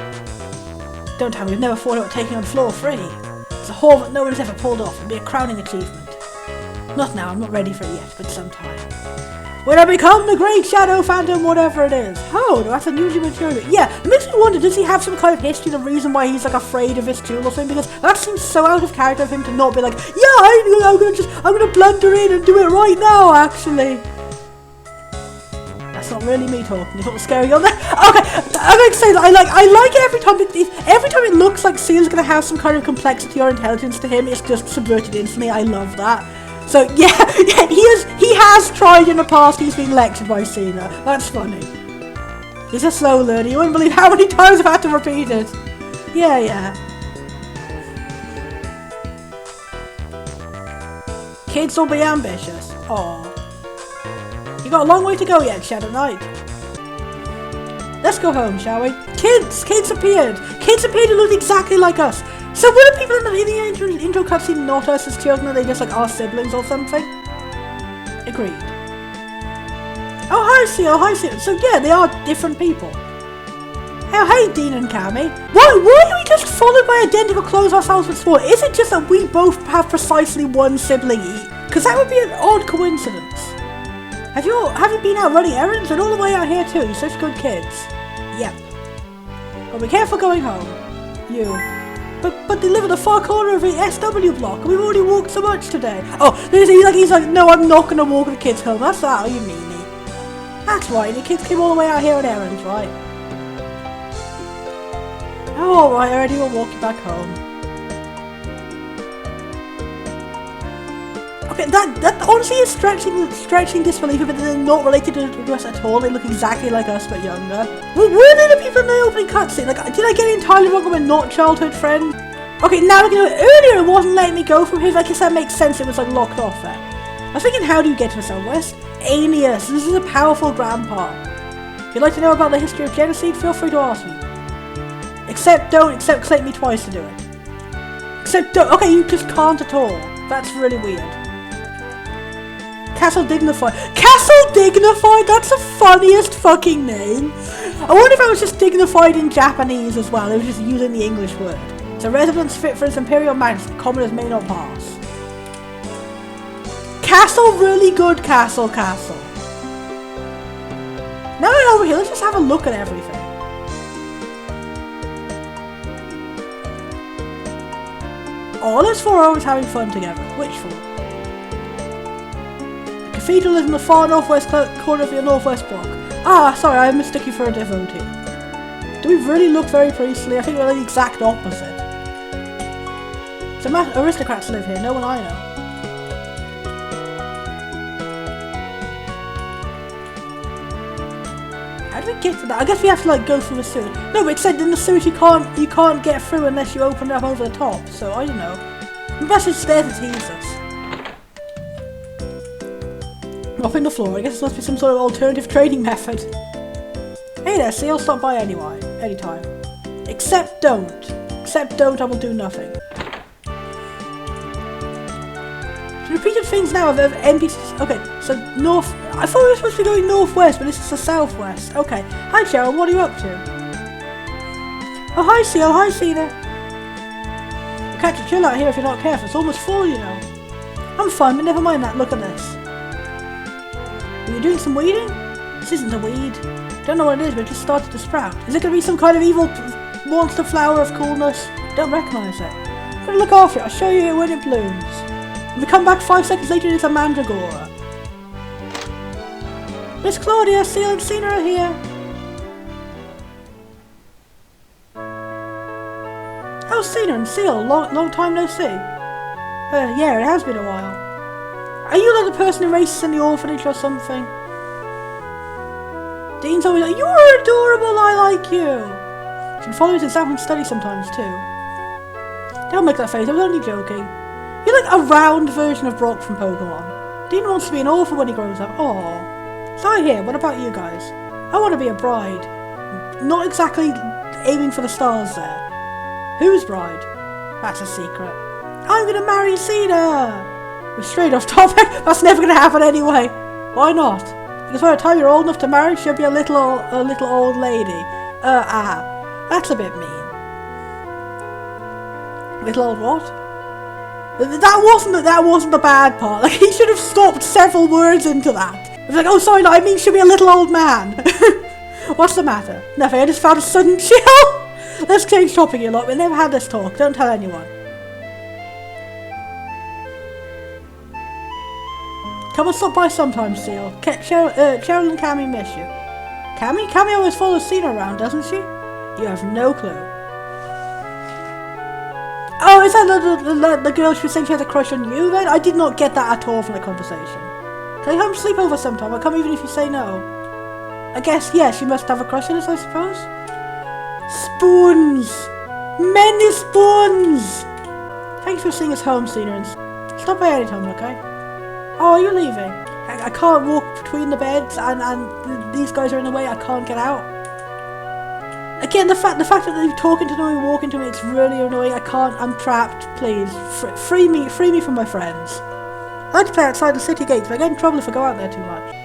Don't tell me we've never thought about taking on floor 3. It's a haul that no one's ever pulled off. It'd be a crowning achievement. Not now, I'm not ready for it yet, but sometime. When I become the Great Shadow Phantom, whatever it is. Oh, that's unusually mature. Yeah, it makes me wonder, does he have some kind of history, the reason why he's like afraid of this jewel or something? Because that seems so out of character of him to not be like, yeah, I'm gonna blunder in and do it right now, actually. That's not really me talking. It's not scary on there. Okay, I'm going to say that I like it every time it looks like Seal's going to have some kind of complexity or intelligence to him. It's just subverted instantly. I love that. So yeah, he has tried in the past. He's been lectured by Cena. That's funny. He's a slow learner. You wouldn't believe how many times I've had to repeat it. Yeah. Kids will be ambitious. Aww. You got a long way to go yet, Shadow Knight. Let's go home, shall we? Kids appeared. Kids appeared who looked exactly like us. So were the people in the intro cutscene not us as children? Are they just like our siblings or something? Agreed. Oh, hi, Seal. So yeah, they are different people. Oh, hey, Dean and Cammy. Why are we just followed by identical clothes ourselves with sport? Is it just that we both have precisely one sibling each? Because that would be an odd coincidence. Have you been out running errands and all the way out here too? You're such good kids. Yep. But be careful going home. You. But they live in the far corner of the SW block and we've already walked so much today. Oh, he's like, no, I'm not gonna walk the kids home. That's that, oh, you meanie. That's right, the kids came all the way out here on errands, right? Oh, alright, already we'll walk you back home. Okay, that honestly is stretching disbelief, but they're not related to us at all. They look exactly like us, but younger. Were they the people in the opening cutscene? Like, did I get it entirely wrong? We're not childhood friends. Okay, now we're gonna. Earlier, it wasn't letting me go from here. I guess that makes sense. It was like locked off there. I was thinking, how do you get to the Southwest? Aeneas. This is a powerful grandpa. If you'd like to know about the history of Genesee, feel free to ask me. Except claim me twice to do it. Except don't. Okay, you just can't at all. That's really weird. Castle Dignified. Castle Dignified? That's the funniest fucking name. I wonder if I was just dignified in Japanese as well. It was just using the English word. It's a residence fit for its imperial majesty. Commoners may not pass. Castle, really good castle. Now we're over here, let's just have a look at everything. Oh, those four are always having fun together. Which four? The cathedral is in the far northwest corner of your northwest block. Ah, sorry, I mistook you for a devotee. Do we really look very priestly? I think we're the exact opposite. Some aristocrats live here, no one I know. How do we get to that? I guess we have to like go through the sewers. No, but it said in the sewers you can't get through unless you open it up over the top. So I don't know. Unless it's there to tease us. Mopping the floor. I guess it must be some sort of alternative trading method. Hey there, Seal. Stop by anytime. Except don't. I will do nothing. Repeated things now of NPCs. Okay, so north. I thought we were supposed to be going northwest, but this is the southwest. Okay. Hi, Cheryl. What are you up to? Oh, hi, Seal. Hi, Cena. You'll catch a chill out here if you're not careful. It's almost full, you know. I'm fine, but never mind that. Look at this. Are you doing some weeding? This isn't a weed. Don't know what it is, but it just started to sprout. Is it going to be some kind of evil monster flower of coolness? Don't recognise it. I'm going to look after it. I'll show you when it blooms. If we come back 5 seconds later, it's a mandragora. Miss Claudia, Seal and Cena are here. Oh, Cena and Seal, long time no see. Yeah, it has been a while. Are you like the person who races in the orphanage or something? Dean's always like, you're adorable, I like you. She can follow his example and study sometimes too. Don't make that face, I was only joking. You're like a round version of Brock from Pokemon. Dean wants to be an orphan when he grows up. Aww. So I hear, what about you guys? I want to be a bride. Not exactly aiming for the stars there. Whose bride? That's a secret. I'm gonna marry Cena! We're straight off topic. That's never gonna happen anyway. Why not? Because by the time you're old enough to marry, she'll be a little old lady. That's a bit mean. Little old what? That wasn't the bad part. Like, he should have stopped several words into that. It's like, oh sorry, no, I mean she'll be a little old man. What's the matter? Nothing, I just found a sudden chill. Let's change topic a lot. We never had this talk. Don't tell anyone. Come and stop by sometime, Seal. Cheryl and Cammy miss you. Cammy? Cammy always follows Cena around, doesn't she? You have no clue. Oh, is that the girl she was saying she had a crush on you then? I did not get that at all from the conversation. Can I come sleep over sometime? I'll come even if you say no. I guess, yeah, she must have a crush on us, I suppose. Spoons! Many spoons! Thanks for seeing us home, Cena, and stop by anytime, okay? Oh, are you leaving? I can't walk between the beds, and these guys are in the way. I can't get out. Again, the fact that they're talking to me, walking to me, it's really annoying. I can't. I'm trapped. Please, free me from my friends. I like to play outside the city gates, but I get in trouble if I go out there too much.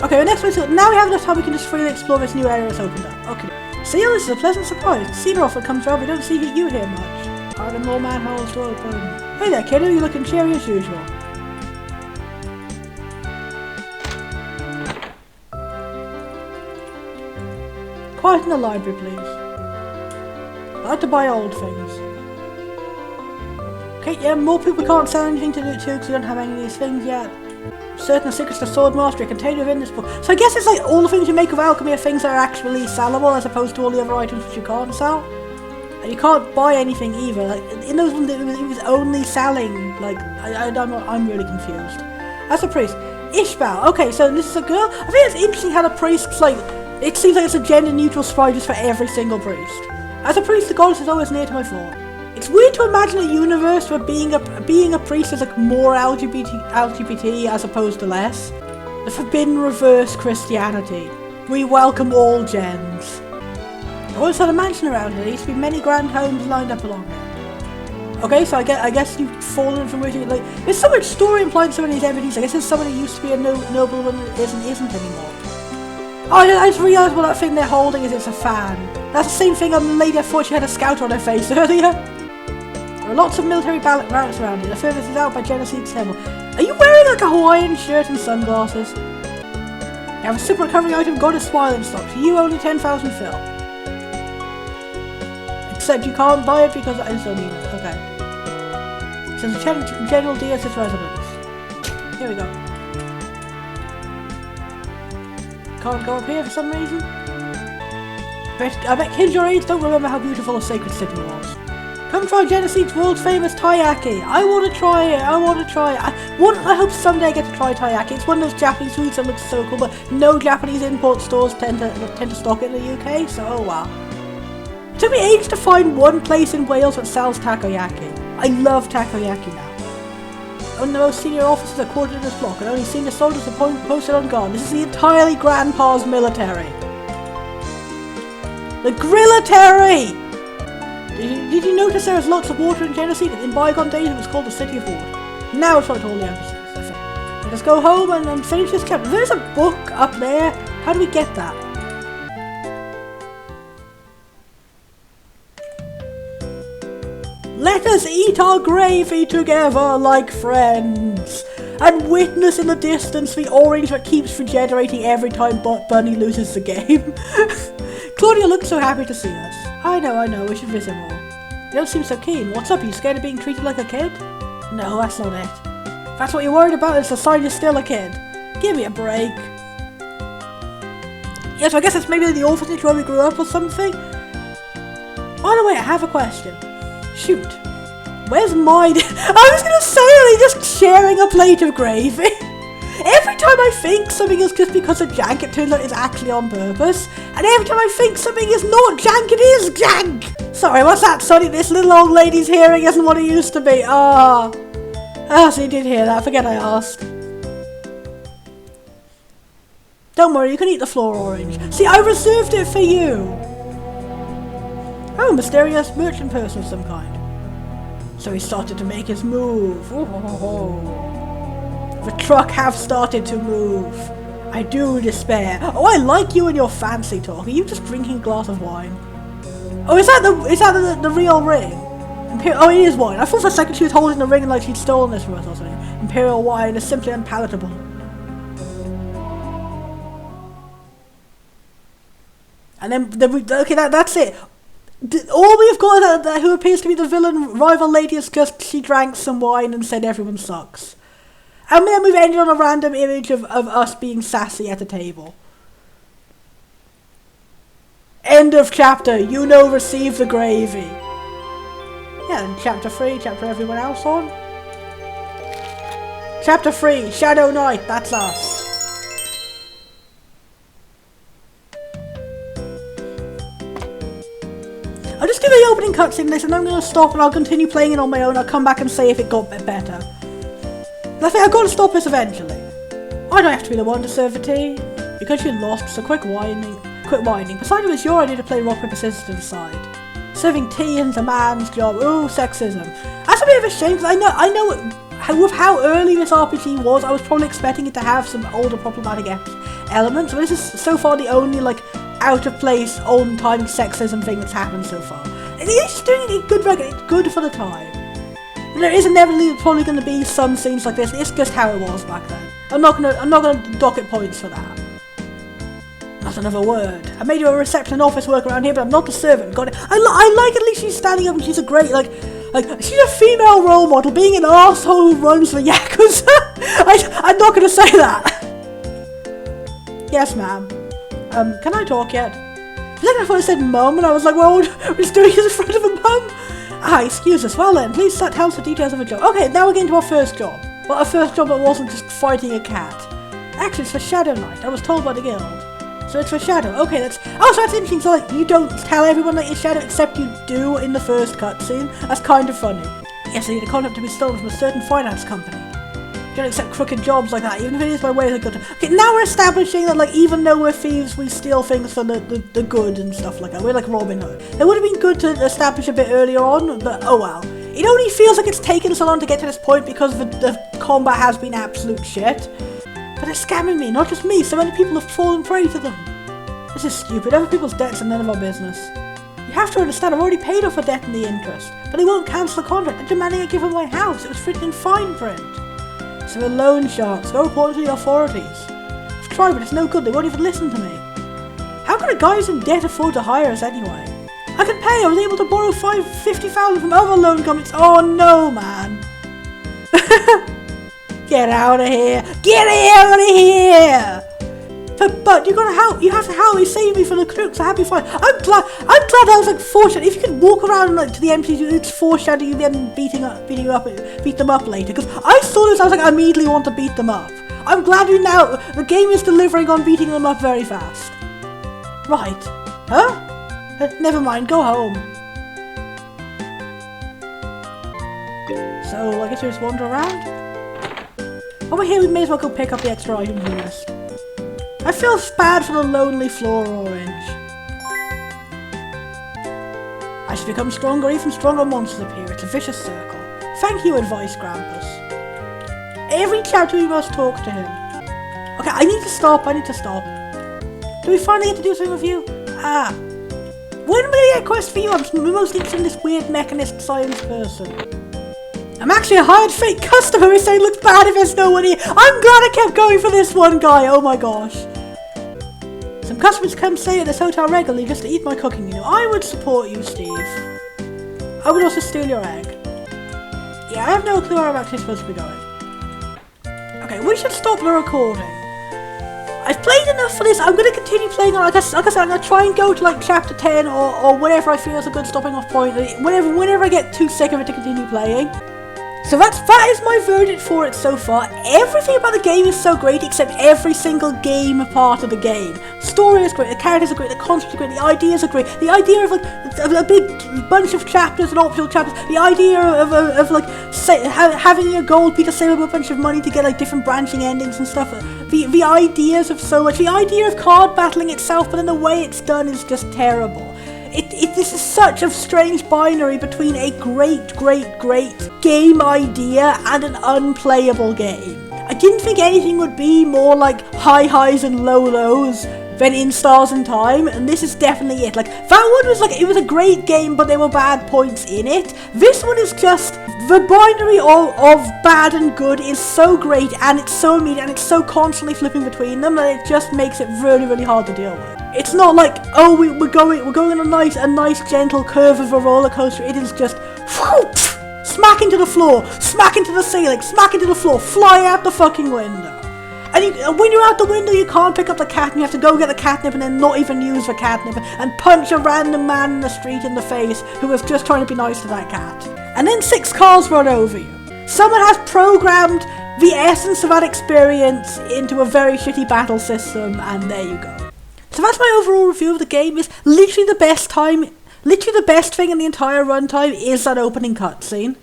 Okay, next one. Now we have enough time. We can just freely explore this new area that's opened up. Okay. Seal, this is a pleasant surprise. Cena often comes around. We don't see you here much. Are there more manholes to open? Hey there, kiddo. You're looking cheery as usual. Quiet in the library, please. I like to buy old things. Okay, yeah, more people can't sell anything to do too because we don't have any of these things yet. Certain secrets to sword mastery are contained within this book. So I guess it's like all the things you make of alchemy are things that are actually sellable as opposed to all the other items which you can't sell. And you can't buy anything either. Like in those ones, it was only selling. Like I'm really confused. As a priest, Ishbal. Okay, so this is a girl. I think it's interesting how the priests like. It seems like it's a gender-neutral sprite just for every single priest. As a priest, the goddess is always near to my fore. It's weird to imagine a universe where being a priest is like more LGBT as opposed to less. The forbidden reverse Christianity. We welcome all gens. I always had a mansion around here. There used to be many grand homes lined up along there. Okay, so I guess you've fallen from where you like. There's so much story implied in some of these entities. I guess there's somebody who used to be a nobleman that isn't anymore. Oh, I just realised what that thing they're holding is. It's a fan. That's the same thing on the lady I thought she had a scout on her face earlier. There are lots of military barracks around here. The furthest is out by Genocide's Temple. Are you wearing like a Hawaiian shirt and sunglasses? You have a super recovery item, Goddess Smile in stock. For you, only 10,000 fill. Except you can't buy it because I still need it. Okay. It says General Diaz's residence. Here we go. Can't go up here for some reason. I bet kids your age don't remember how beautiful a sacred city was. Come try Genocide's world famous taiyaki. I want to try it. I hope someday I get to try taiyaki. It's one of those Japanese foods that looks so cool, but no Japanese import stores tend to stock it in the UK. So oh wow. It took me ages to find one place in Wales that sells takoyaki. I love takoyaki now. And the most senior officers are quartered in this block, and only senior soldiers are posted on guard. This is the entirely Grandpa's military. The Grillatary! Did you notice there was lots of water in Genocide? In bygone days it was called the City of Water. Now it's right to all the emphasis. Let's go home and finish this chapter. There's a book up there. How do we get that? Let us eat our gravy together like friends, and witness in the distance the orange that keeps regenerating every time Bunny loses the game. Claudia looks so happy to see us. I know, we should visit more. You don't seem so keen. What's up, are you scared of being treated like a kid? No, that's not it. If that's what you're worried about, it's a sign you're still a kid. Give me a break. Yes, I guess it's maybe the orphanage where we grew up or something. By the way, I have a question. Shoot. Where's my... I was gonna say, are they just sharing a plate of gravy? Every time time I think something is just because of jank, it turns out it's actually on purpose. And every time I think something is not jank, it is jank! Sorry, what's that, Sonny? This little old lady's hearing isn't what it used to be. Ah, so you did hear that. Forget I asked. Don't worry, you can eat the floor orange. See, I reserved it for you. Oh, mysterious merchant person of some kind. So he started to make his move. The truck have started to move. I do despair. Oh, I like you and your fancy talk. Are you just drinking a glass of wine? Oh, is that the real ring? Oh, it is wine. I thought for a second she was holding the ring and like she'd stolen this from us or something. Imperial wine is simply unpalatable. And then okay, that's it. All we've got who appears to be the villain rival lady is just she drank some wine and said everyone sucks. And then we've ended on a random image of us being sassy at a table. End of chapter. You know, receive the gravy. Yeah, and chapter 3, chapter everyone else on. Chapter 3, Shadow Knight, that's us. I'll just do the opening cutscene this and I'm going to stop and I'll continue playing it on my own. I'll come back and say if it got better. I think I've got to stop this eventually. I don't have to be the one to serve the tea. Because you lost, so quit whining. Besides, it was your idea to play rock, paper, scissors to decide. Serving tea is a man's job. Ooh, sexism. That's a bit of a shame because I know with how early this RPG was, I was probably expecting it to have some older problematic elements. But this is so far the only like out of place, old time sexism thing that's happened so far. And it's doing it good. It's good for the time. And there is inevitably probably going to be some scenes like this. It's just how it was back then. I'm not gonna dock it points for that. Not another word. I made you a reception office work around here, but I'm not the servant. Got it. I like at least she's standing up and she's a great like she's a female role model. Being an arsehole who runs for Yakuza. I'm not gonna say that. Yes, ma'am. Can I talk yet? For a second I thought I said mum, and I was like, well, we're just doing this in front of a mum. Ah, excuse us. Well then, please tell us the details of a job. Okay, now we're getting to our first job. Well, our first job that wasn't just fighting a cat. Actually, it's for Shadow Knight. I was told by the guild. So it's for Shadow. Okay, so that's interesting. So like, you don't tell everyone that you're Shadow, except you do in the first cutscene. That's kind of funny. Yes, I need a contract to be stolen from a certain finance company. You don't accept crooked jobs like that, even if it is by way of the good. Okay, now we're establishing that like even though we're thieves, we steal things for the good and stuff like that. We're like Robin Hood. It would have been good to establish a bit earlier on, but oh well. It only feels like it's taken so long to get to this point because the combat has been absolute shit. But they're scamming me, not just me, so many people have fallen prey to them. This is stupid, other people's debts are none of our business. You have to understand, I've already paid off the debt and the interest, but they won't cancel the contract, they're demanding I give them my house, it was written in fine print. So we're loan sharks, go report to the authorities. I've tried, but it's no good, they won't even listen to me. How can a guy who's in debt afford to hire us anyway? I can pay, I was able to borrow $50,000 from other loan companies. Oh no, man. Get out of here! Get out of here! But you gotta help. You have to help me save me from the crooks. I have to be fine. I'm glad I was like foreshadowing. If you could walk around like to the empties, it's foreshadowing you then beat them up later. Because I saw this, I was like, I immediately want to beat them up. I'm glad the game is delivering on beating them up very fast. Right? Huh? Never mind. Go home. So I guess we just wander around. Over here, we may as well go pick up the extra items we missed. I feel bad for the lonely floor orange. I should become stronger, even stronger monsters appear. It's a vicious circle. Thank you, advice, Grampus. Every chapter we must talk to him. Okay, I need to stop. Do we finally get to do something with you? Ah. When will we get a quest for you? I'm mostly interested in this weird mechanist science person. I'm actually a hired fake customer who's saying it looks bad if there's no one here. I'm glad I kept going for this one guy. Oh my gosh. Some customers come stay at this hotel regularly just to eat my cooking. You know, I would support you, Steve. I would also steal your egg. Yeah, I have no clue where I'm actually supposed to be going. Okay, we should stop the recording. I've played enough for this. I'm going to continue playing on. Like I said, I'm going to try and go to like chapter 10 or whatever I feel is a good stopping off point. Whenever I get too sick of it to continue playing. So that is my verdict for it so far. Everything about the game is so great except every single game part of the game. Story is great, the characters are great, the concepts are great, the ideas are great. The idea of like a big bunch of chapters and optional chapters, the idea of like having your goal be to save up a bunch of money to get like different branching endings and stuff. The ideas of so much, the idea of card battling itself, but then the way it's done is just terrible. This is such a strange binary between a great game idea and an unplayable game. I didn't think anything would be more like high highs and low lows than In Stars and Time, and this is definitely it. Like, that one was like, it was a great game, but there were bad points in it. This one is just, the binary of bad and good is so great, and it's so immediate, and it's so constantly flipping between them, that it just makes it really hard to deal with. It's not like, oh, we're going on a nice gentle curve of a roller coaster. It is just whoop, smack into the floor, smack into the ceiling, smack into the floor, fly out the fucking window. And when you're out the window, you can't pick up the cat, and you have to go get the catnip and then not even use the catnip and punch a random man in the street in the face who was just trying to be nice to that cat. And then 6 cars run over you. Someone has programmed the essence of that experience into a very shitty battle system, and there you go. So that's my overall review of the game. Is literally the best thing in the entire runtime is that opening cutscene.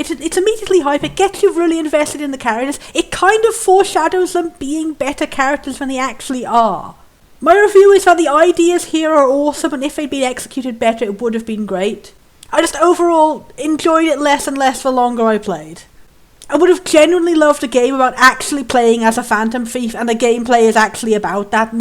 It's immediately hype, it gets you really invested in the characters, it kind of foreshadows them being better characters than they actually are. My review is that the ideas here are awesome, and if they'd been executed better it would have been great. I just overall enjoyed it less and less the longer I played. I would have genuinely loved a game about actually playing as a Phantom Thief, and the gameplay is actually about that.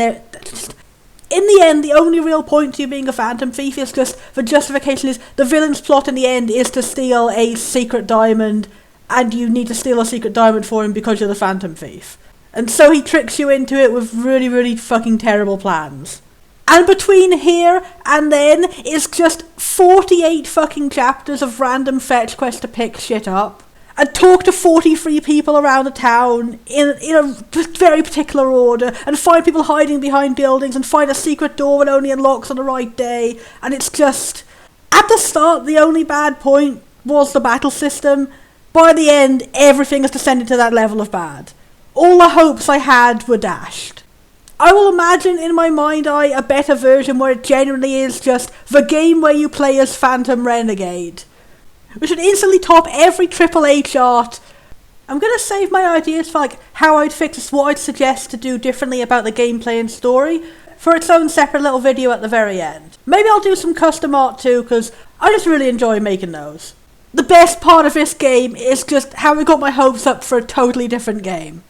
In the end, the only real point to you being a Phantom Thief is just, the justification is, the villain's plot in the end is to steal a secret diamond, and you need to steal a secret diamond for him because you're the Phantom Thief. And so he tricks you into it with really fucking terrible plans. And between here and then is just 48 fucking chapters of random fetch quests to pick shit up. And talk to 43 people around the town in a very particular order, and find people hiding behind buildings, and find a secret door that only unlocks on the right day, and it's just... At the start, the only bad point was the battle system. By the end, everything has descended to that level of bad. All the hopes I had were dashed. I will imagine in my mind's eye a better version where it genuinely is just the game where you play as Phantom Renegade. We should instantly top every AAA chart. I'm going to save my ideas for like how I'd fix this, what I'd suggest to do differently about the gameplay and story, for its own separate little video at the very end. Maybe I'll do some custom art too, because I just really enjoy making those. The best part of this game is just how I got my hopes up for a totally different game.